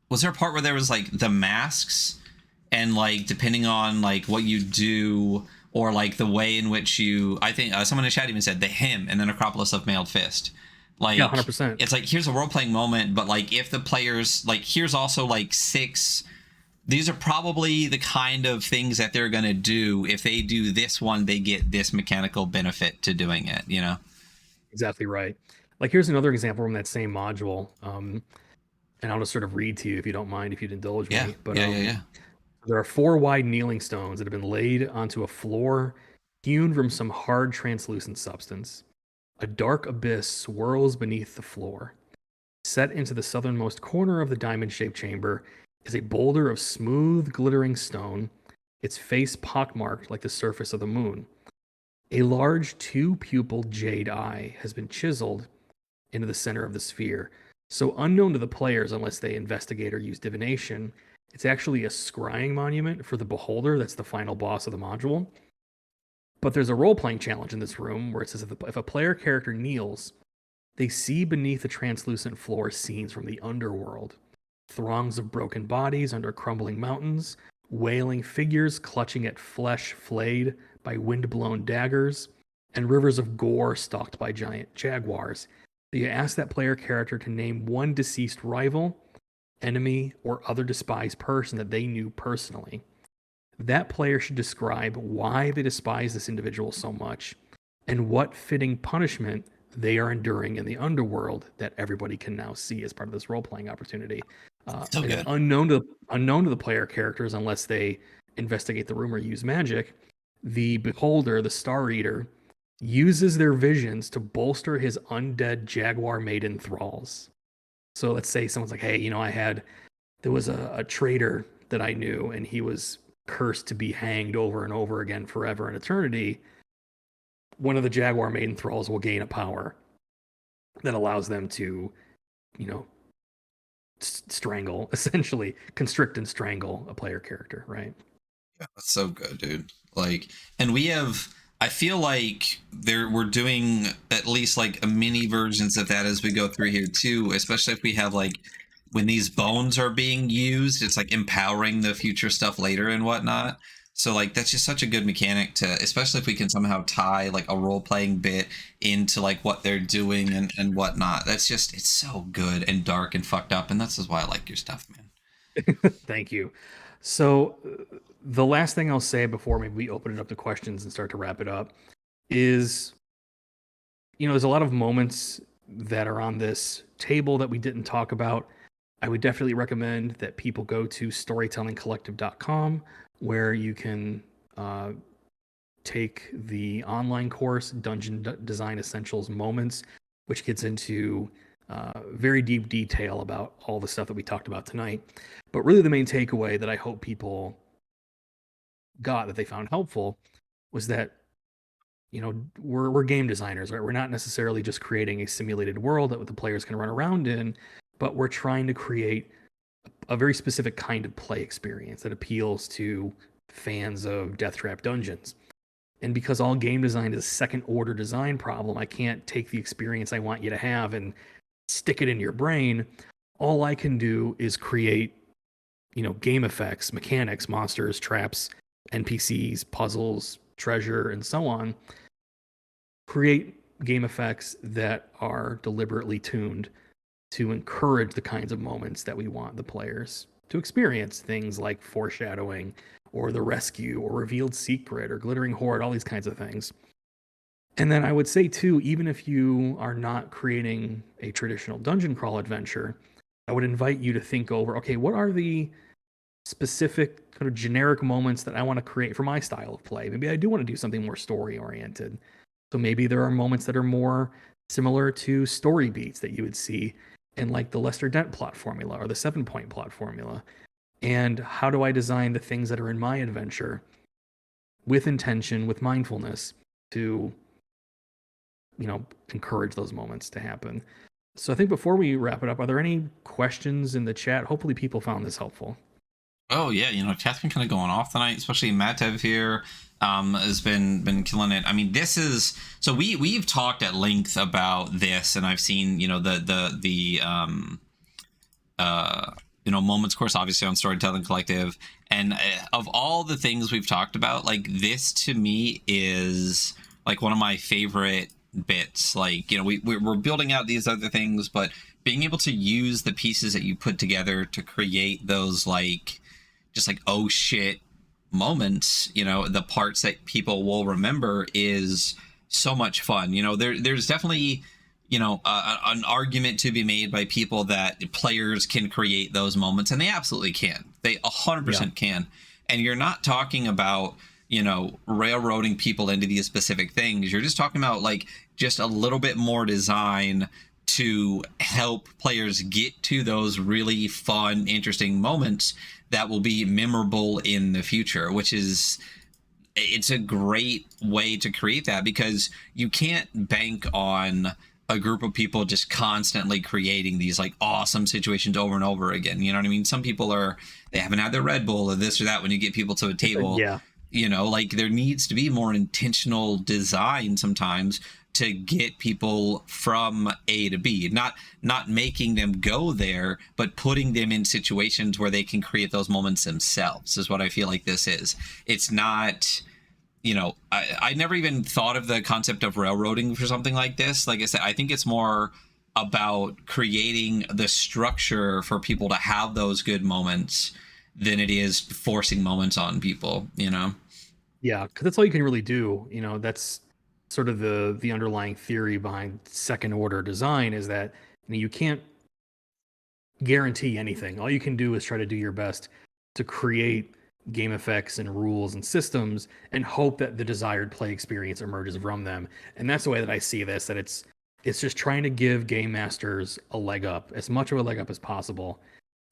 was there a part where there was like the masks, and like depending on like what you do, or like the way in which I think someone in the chat even said the hymn and then Acropolis of Mailed Fist. Like, Yeah, 100%. it's like, here's a role-playing moment, but like if the players, like, here's also like 6, these are probably the kind of things that they're going to do. If they do this one, they get this mechanical benefit to doing it, Exactly right. Like here's another example from that same module. And I'll just sort of read to you if you don't mind, if you'd indulge Yeah, me. But yeah. there are 4 wide kneeling stones that have been laid onto a floor hewn from some hard translucent substance. A dark abyss swirls beneath the floor. Set into the southernmost corner of the diamond-shaped chamber is a boulder of smooth, glittering stone, its face pockmarked like the surface of the moon. A large 2-pupiled jade eye has been chiseled into the center of the sphere. So unknown to the players unless they investigate or use divination, it's actually a scrying monument for the beholder. That's the final boss of the module. But there's a role-playing challenge in this room where it says if a player character kneels, they see beneath the translucent floor scenes from the underworld. Throngs of broken bodies under crumbling mountains, wailing figures clutching at flesh flayed by wind-blown daggers, and rivers of gore stalked by giant jaguars. You ask that player character to name one deceased rival, enemy, or other despised person that they knew personally. That player should describe why they despise this individual so much and what fitting punishment they are enduring in the underworld that everybody can now see as part of this role-playing opportunity. So good. Unknown to the player characters, unless they investigate the room or use magic, the beholder, the Star Eater, uses their visions to bolster his undead jaguar maiden thralls. So let's say someone's like, hey, there was a traitor that I knew, and he was cursed to be hanged over and over again forever in eternity. One of the jaguar maiden thralls will gain a power that allows them to, strangle, essentially constrict and strangle a player character, right? Yeah, that's so good, dude. Like, and I feel like we're doing at least like a mini versions of that as we go through here too, especially if we have like when these bones are being used, it's like empowering the future stuff later and whatnot. So like that's just such a good mechanic to, especially if we can somehow tie like a role playing bit into like what they're doing and whatnot. That's just, it's so good and dark and fucked up, and that's just why I like your stuff, man. Thank you. So the last thing I'll say before maybe we open it up to questions and start to wrap it up is, there's a lot of moments that are on this table that we didn't talk about. I would definitely recommend that people go to storytellingcollective.com, where you can take the online course, Dungeon Design Essentials Moments, which gets into very deep detail about all the stuff that we talked about tonight. But really the main takeaway that I hope people got that they found helpful was that, we're game designers, right? We're not necessarily just creating a simulated world that the players can run around in, but we're trying to create a very specific kind of play experience that appeals to fans of Deathtrap Dungeons. And because all game design is a second order design problem, I can't take the experience I want you to have and stick it in your brain. All I can do is create, game effects, mechanics, monsters, traps, NPCs, puzzles, treasure, and so on, create game effects that are deliberately tuned to encourage the kinds of moments that we want the players to experience. Things like foreshadowing, or the rescue, or revealed secret, or glittering horde, all these kinds of things. And then I would say too, even if you are not creating a traditional dungeon crawl adventure, I would invite you to think over, okay, what are the specific kind of generic moments that I want to create for my style of play? Maybe I do want to do something more story oriented. So maybe there are moments that are more similar to story beats that you would see in like the Lester Dent plot formula or the 7-point plot formula. And how do I design the things that are in my adventure with intention, with mindfulness to, encourage those moments to happen? So I think before we wrap it up, are there any questions in the chat? Hopefully people found this helpful. Oh yeah, chat's been kind of going off tonight, especially Matev here has been killing it. I mean, this is so we've talked at length about this, and I've seen the moments course obviously on Storytelling Collective, and of all the things we've talked about, like this to me is like one of my favorite bits. Like we're building out these other things, but being able to use the pieces that you put together to create those like just like oh shit moments, the parts that people will remember is so much fun. There's definitely an argument to be made by people that players can create those moments, and they absolutely can. They 100% can. And you're not talking about railroading people into these specific things. You're just talking about like just a little bit more design to help players get to those really fun, interesting moments that will be memorable in the future, which is, it's a great way to create that, because you can't bank on a group of people just constantly creating these like awesome situations over and over again. You know what I mean? Some people they haven't had their Red Bull or this or that when you get people to a table. Yeah. Like there needs to be more intentional design sometimes to get people from A to B, not making them go there, but putting them in situations where they can create those moments themselves is what I feel like this is. It's not, I never even thought of the concept of railroading for something like this. Like I said, I think it's more about creating the structure for people to have those good moments than it is forcing moments on people, Yeah, because that's all you can really do. That's sort of the underlying theory behind second order design, is that you can't guarantee anything. All you can do is try to do your best to create game effects and rules and systems and hope that the desired play experience emerges from them. And that's the way that I see this, that it's just trying to give game masters a leg up, as much of a leg up as possible.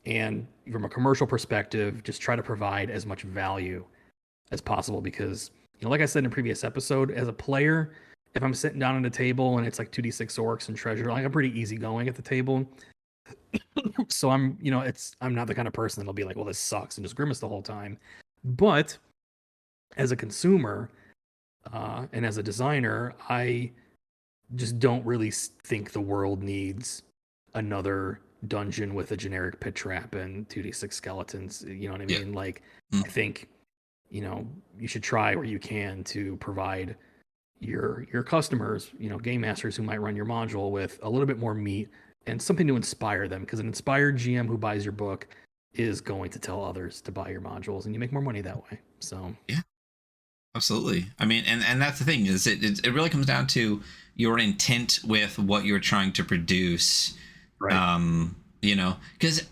And from a commercial perspective, just try to provide as much value as possible, because like I said in a previous episode, as a player, if I'm sitting down at a table and it's like 2d6 orcs and treasure, like I'm pretty easygoing at the table. So I'm not the kind of person that'll be like, well, this sucks, and just grimace the whole time. But as a consumer and as a designer, I just don't really think the world needs another dungeon with a generic pit trap and 2d6 skeletons. You know what I mean? Yeah. Like, I think you should try where you can to provide your customers, game masters who might run your module, with a little bit more meat and something to inspire them, because an inspired GM who buys your book is going to tell others to buy your modules, and you make more money that way. So yeah, absolutely. I mean, and that's the thing, is it really comes down to your intent with what you're trying to produce. Right. Because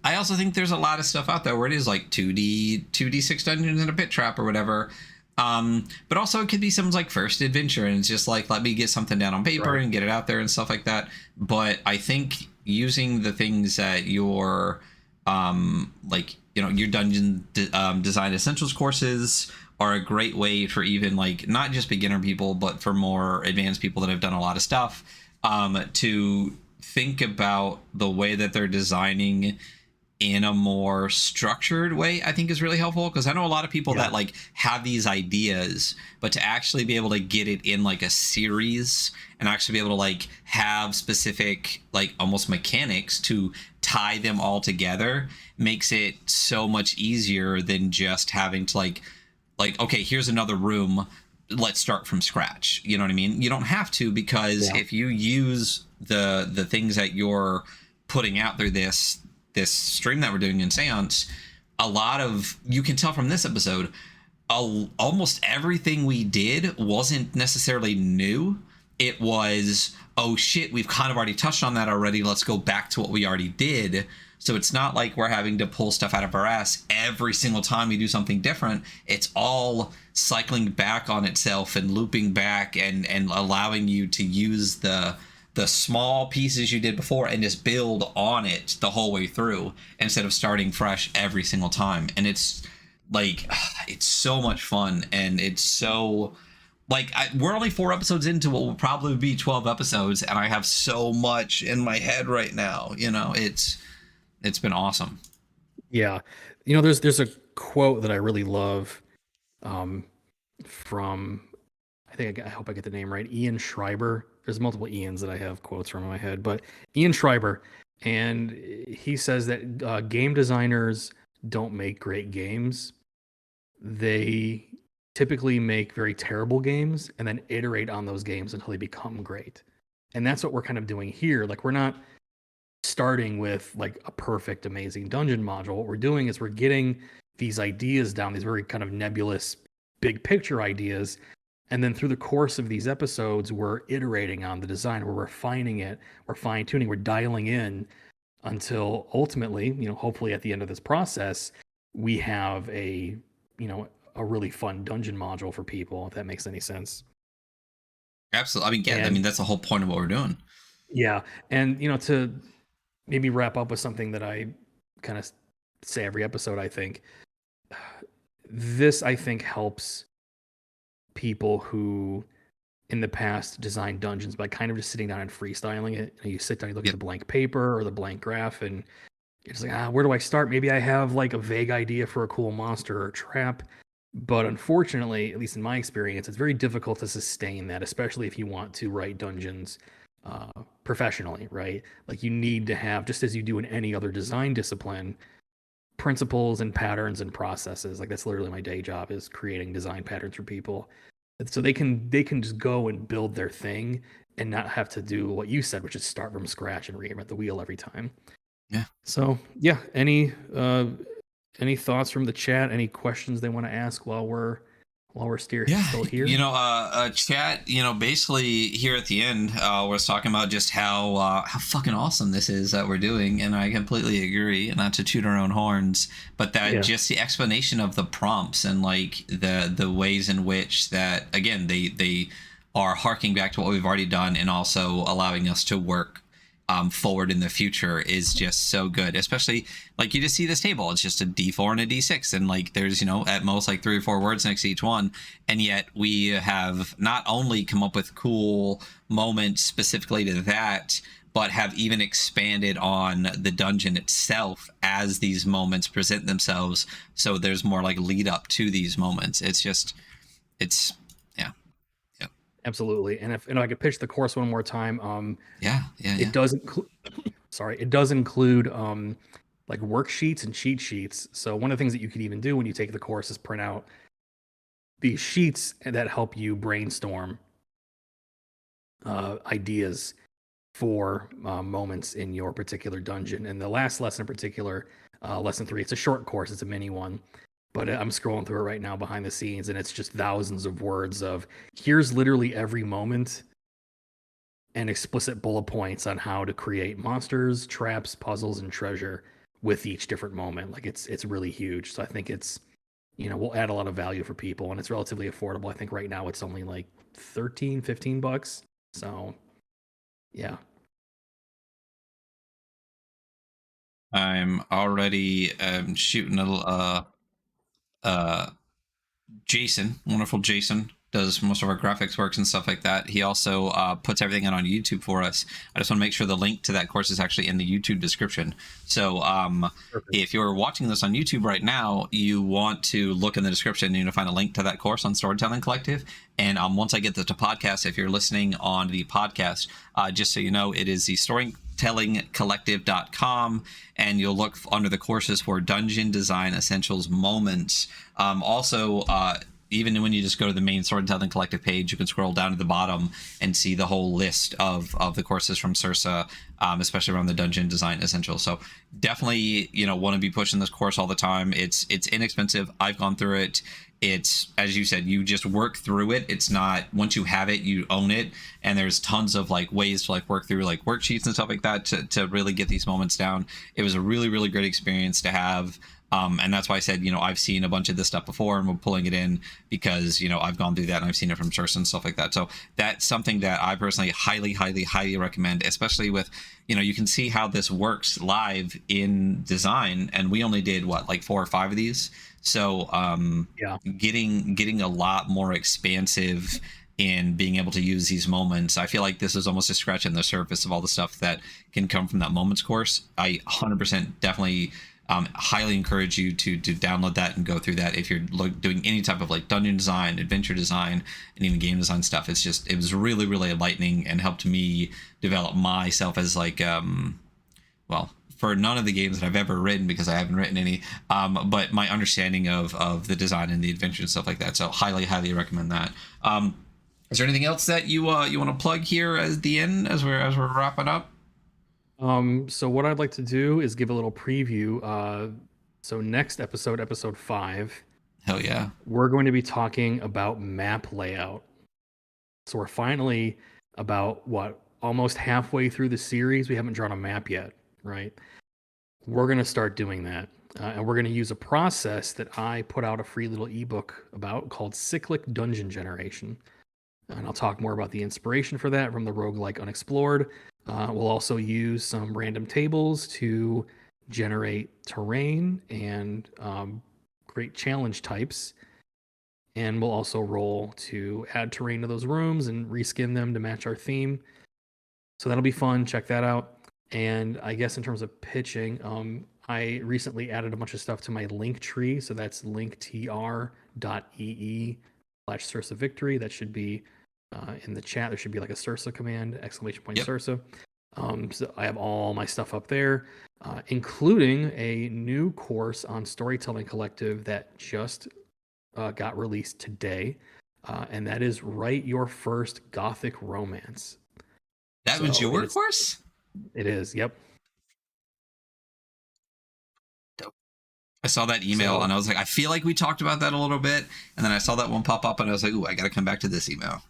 I also think there's a lot of stuff out there where it is like 2d6 dungeons and a pit trap or whatever. But also it could be someone's like first adventure, and it's just like, let me get something down on paper and get it out there and stuff like that. But I think using the things that your your dungeon design essentials courses are a great way for even like not just beginner people, but for more advanced people that have done a lot of stuff, to think about the way that they're designing in a more structured way, I think is really helpful. Because I know a lot of people that like have these ideas, but to actually be able to get it in like a series and actually be able to like have specific like almost mechanics to tie them all together makes it so much easier than just having to like okay, here's another room, let's start from scratch. You know what I mean? You don't have to, because if you use the things that you're putting out through this stream that we're doing in Seance, a lot of, you can tell from this episode, almost everything we did wasn't necessarily new. It was, oh shit, we've kind of already touched on that already, let's go back to what we already did. So it's not like we're having to pull stuff out of our ass every single time we do something different. It's all cycling back on itself and looping back and allowing you to use the small pieces you did before and just build on it the whole way through, instead of starting fresh every single time. And it's like, it's so much fun, and it's so like, we're only 4 episodes into what will probably be 12 episodes, and I have so much in my head right now. You know, it's been awesome. Yeah. You know, there's a quote that I really love from, I hope I get the name right, Ian Schreiber. There's multiple Ians that I have quotes from in my head, but Ian Schreiber, and he says that game designers don't make great games. They typically make very terrible games and then iterate on those games until they become great. And that's what we're kind of doing here. Like, we're not starting with like a perfect, amazing dungeon module. What we're doing is we're getting these ideas down, these very kind of nebulous, big picture ideas. And then through the course of these episodes, we're iterating on the design, we're refining it, we're fine tuning, we're dialing in until ultimately, you know, hopefully at the end of this process, we have a really fun dungeon module for people, if that makes any sense. Absolutely. I mean, yeah, I mean, that's the whole point of what we're doing. Yeah. And, you know, to maybe wrap up with something that I kind of say every episode, I think this, helps people who in the past designed dungeons by kind of just sitting down and freestyling it. And you sit down, you look at the blank paper or the blank graph, and you're just like, where do I start? Maybe I have like a vague idea for a cool monster or trap. But unfortunately, at least in my experience, it's very difficult to sustain that, especially if you want to write dungeons professionally, right? Like, you need to have, just as you do in any other design discipline, principles and patterns and processes. Like, that's literally my day job, is creating design patterns for people, so they can just go and build their thing and not have to do what you said, which is start from scratch and reinvent the wheel every time. Yeah. So yeah, any thoughts from the chat? Any questions they want to ask while we're still here? You know, chat, you know, basically here at the end, we're talking about just how fucking awesome this is that we're doing, and I completely agree, not to toot our own horns, but that just the explanation of the prompts and like the ways in which that, again, they are harking back to what we've already done, and also allowing us to work forward in the future is just so good. Especially, like, you just see this table, it's just a D4 and a D6, and like there's, you know, at most like 3 or 4 words next to each one, and yet we have not only come up with cool moments specifically to that, but have even expanded on the dungeon itself as these moments present themselves, so there's more like lead up to these moments. Absolutely. And if I could pitch the course one more time, it does include like worksheets and cheat sheets. So one of the things that you could even do when you take the course is print out these sheets that help you brainstorm ideas for moments in your particular dungeon. And the last lesson in particular, lesson 3, it's a short course, it's a mini one, but I'm scrolling through it right now behind the scenes, and it's just thousands of words of, here's literally every moment and explicit bullet points on how to create monsters, traps, puzzles, and treasure with each different moment. Like, it's really huge. So I think it's, you know, will add a lot of value for people, and it's relatively affordable. I think right now it's only like $13-15. So yeah. I'm already shooting a Jason, wonderful Jason, does most of our graphics works and stuff like that. He also puts everything out on YouTube for us. I just want to make sure the link to that course is actually in the YouTube description. So if you're watching this on YouTube right now, you want to look in the description and you're going to find a link to that course on Storytelling Collective. And once I get the podcast, if you're listening on the podcast, just so you know, it is the storytellingcollective.com, and you'll look under the courses for Dungeon Design Essentials Moments. Also, even when you just go to the main Storytelling Collective page, you can scroll down to the bottom and see the whole list of the courses from Sersa, especially around the Dungeon Design Essentials. So definitely, want to be pushing this course all the time. It's inexpensive. I've gone through it. It's, as you said, you just work through it. It's not, once you have it, you own it. And there's tons of ways to work through worksheets and stuff like that to really get these moments down. It was a really, really great experience to have. And that's why I said, I've seen a bunch of this stuff before and we're pulling it in because, I've gone through that and I've seen it from Sersa and stuff like that. So that's something that I personally highly, highly, highly recommend, especially with, you can see how this works live in design. And we only did 4 or 5 of these. So getting a lot more expansive in being able to use these moments. I feel like this is almost a scratch on the surface of all the stuff that can come from that moments course. I 100% definitely highly encourage you to download that and go through that if you're doing any type of dungeon design, adventure design, and even game design stuff. It was really, really enlightening and helped me develop myself as for none of the games that I've ever written, because I haven't written any, but my understanding of the design and the adventure and stuff like that. So highly, highly recommend that. Is there anything else that you want to plug here as the end, as we're wrapping up? So what I'd like to do is give a little preview. So next episode 5. Hell yeah. We're going to be talking about map layout. So we're finally about almost halfway through the series. We haven't drawn a map yet, right? We're going to start doing that. And we're going to use a process that I put out a free little ebook about called Cyclic Dungeon Generation. And I'll talk more about the inspiration for that from the Roguelike Unexplored. We'll also use some random tables to generate terrain and create challenge types. And we'll also roll to add terrain to those rooms and reskin them to match our theme. So that'll be fun. Check that out. And I guess in terms of pitching, I recently added a bunch of stuff to my link tree. So that's linktr.ee/Sersa Victory. That should be in the chat. There should be a Sersa command, ! Yep. Sersa. So I have all my stuff up there, including a new course on Storytelling Collective that just got released today. And that is Write Your First Gothic Romance. That was your course? It is, yep. Dope. I saw that email and I was like, I feel like we talked about that a little bit. And then I saw that one pop up and I was like, ooh, I got to come back to this email.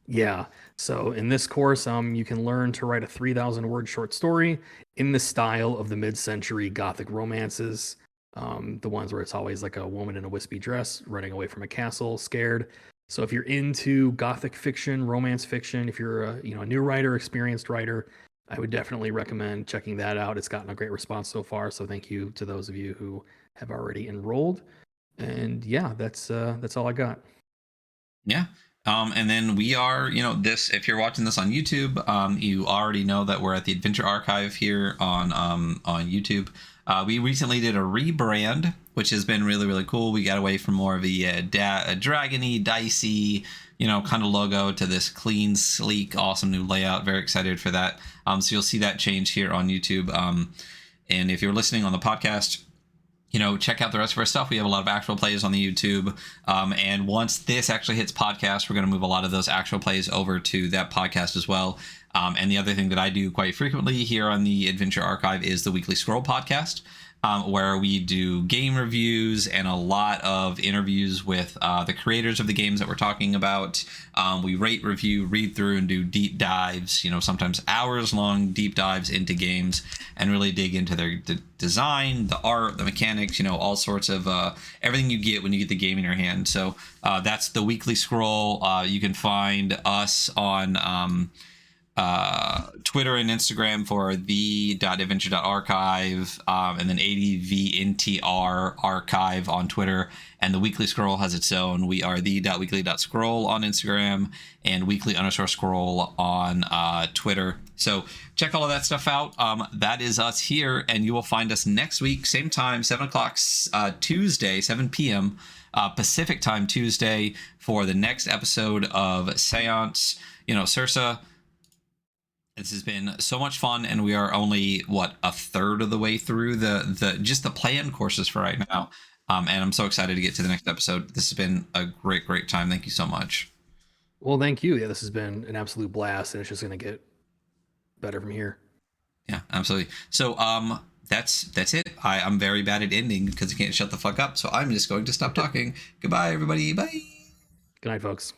Yeah. So in this course, you can learn to write a 3,000-word short story in the style of the mid-century Gothic romances. The ones where it's always a woman in a wispy dress running away from a castle, scared. So if you're into Gothic fiction, romance fiction, if you're a new writer, experienced writer, I would definitely recommend checking that out. It's gotten a great response so far. So thank you to those of you who have already enrolled. And yeah, that's all I got. Yeah. And then we are, if you're watching this on YouTube, you already know that we're at the Adventure Archive here on YouTube. We recently did a rebrand, which has been really, really cool. We got away from more of a dragony, dicey, kind of logo to this clean, sleek, awesome new layout. Very excited for that. So you'll see that change here on YouTube. And if you're listening on the podcast, check out the rest of our stuff. We have a lot of actual plays on the YouTube. And once this actually hits podcast, we're going to move a lot of those actual plays over to that podcast as well. And the other thing that I do quite frequently here on the Adventure Archive is the Weekly Scroll podcast, where we do game reviews and a lot of interviews with the creators of the games that we're talking about. We rate, review, read through, and do deep dives, sometimes hours-long deep dives into games and really dig into their design, the art, the mechanics, all sorts of everything you get when you get the game in your hand. So that's the Weekly Scroll. You can find us on Twitter and Instagram for the.adventure.archive, and then ADVNTR archive on Twitter. And the Weekly Scroll has its own. We are the.weekly.scroll on Instagram and weekly_scroll on Twitter. So check all of that stuff out. That is us here, and you will find us next week, same time, 7 o'clock Tuesday, 7 p.m. Pacific time Tuesday for the next episode of Seance. Sersa, This has been so much fun, and we are only what, a third of the way through the just the play-in courses for right now. And I'm so excited to get to the next episode. This has been a great time. Thank you so much. Well, thank you. Yeah, this has been an absolute blast, and it's just going to get better from here. Yeah, absolutely. So that's it. I'm very bad at ending because I can't shut the fuck up. So I'm just going to stop talking. Goodbye, everybody. Bye. Good night, folks.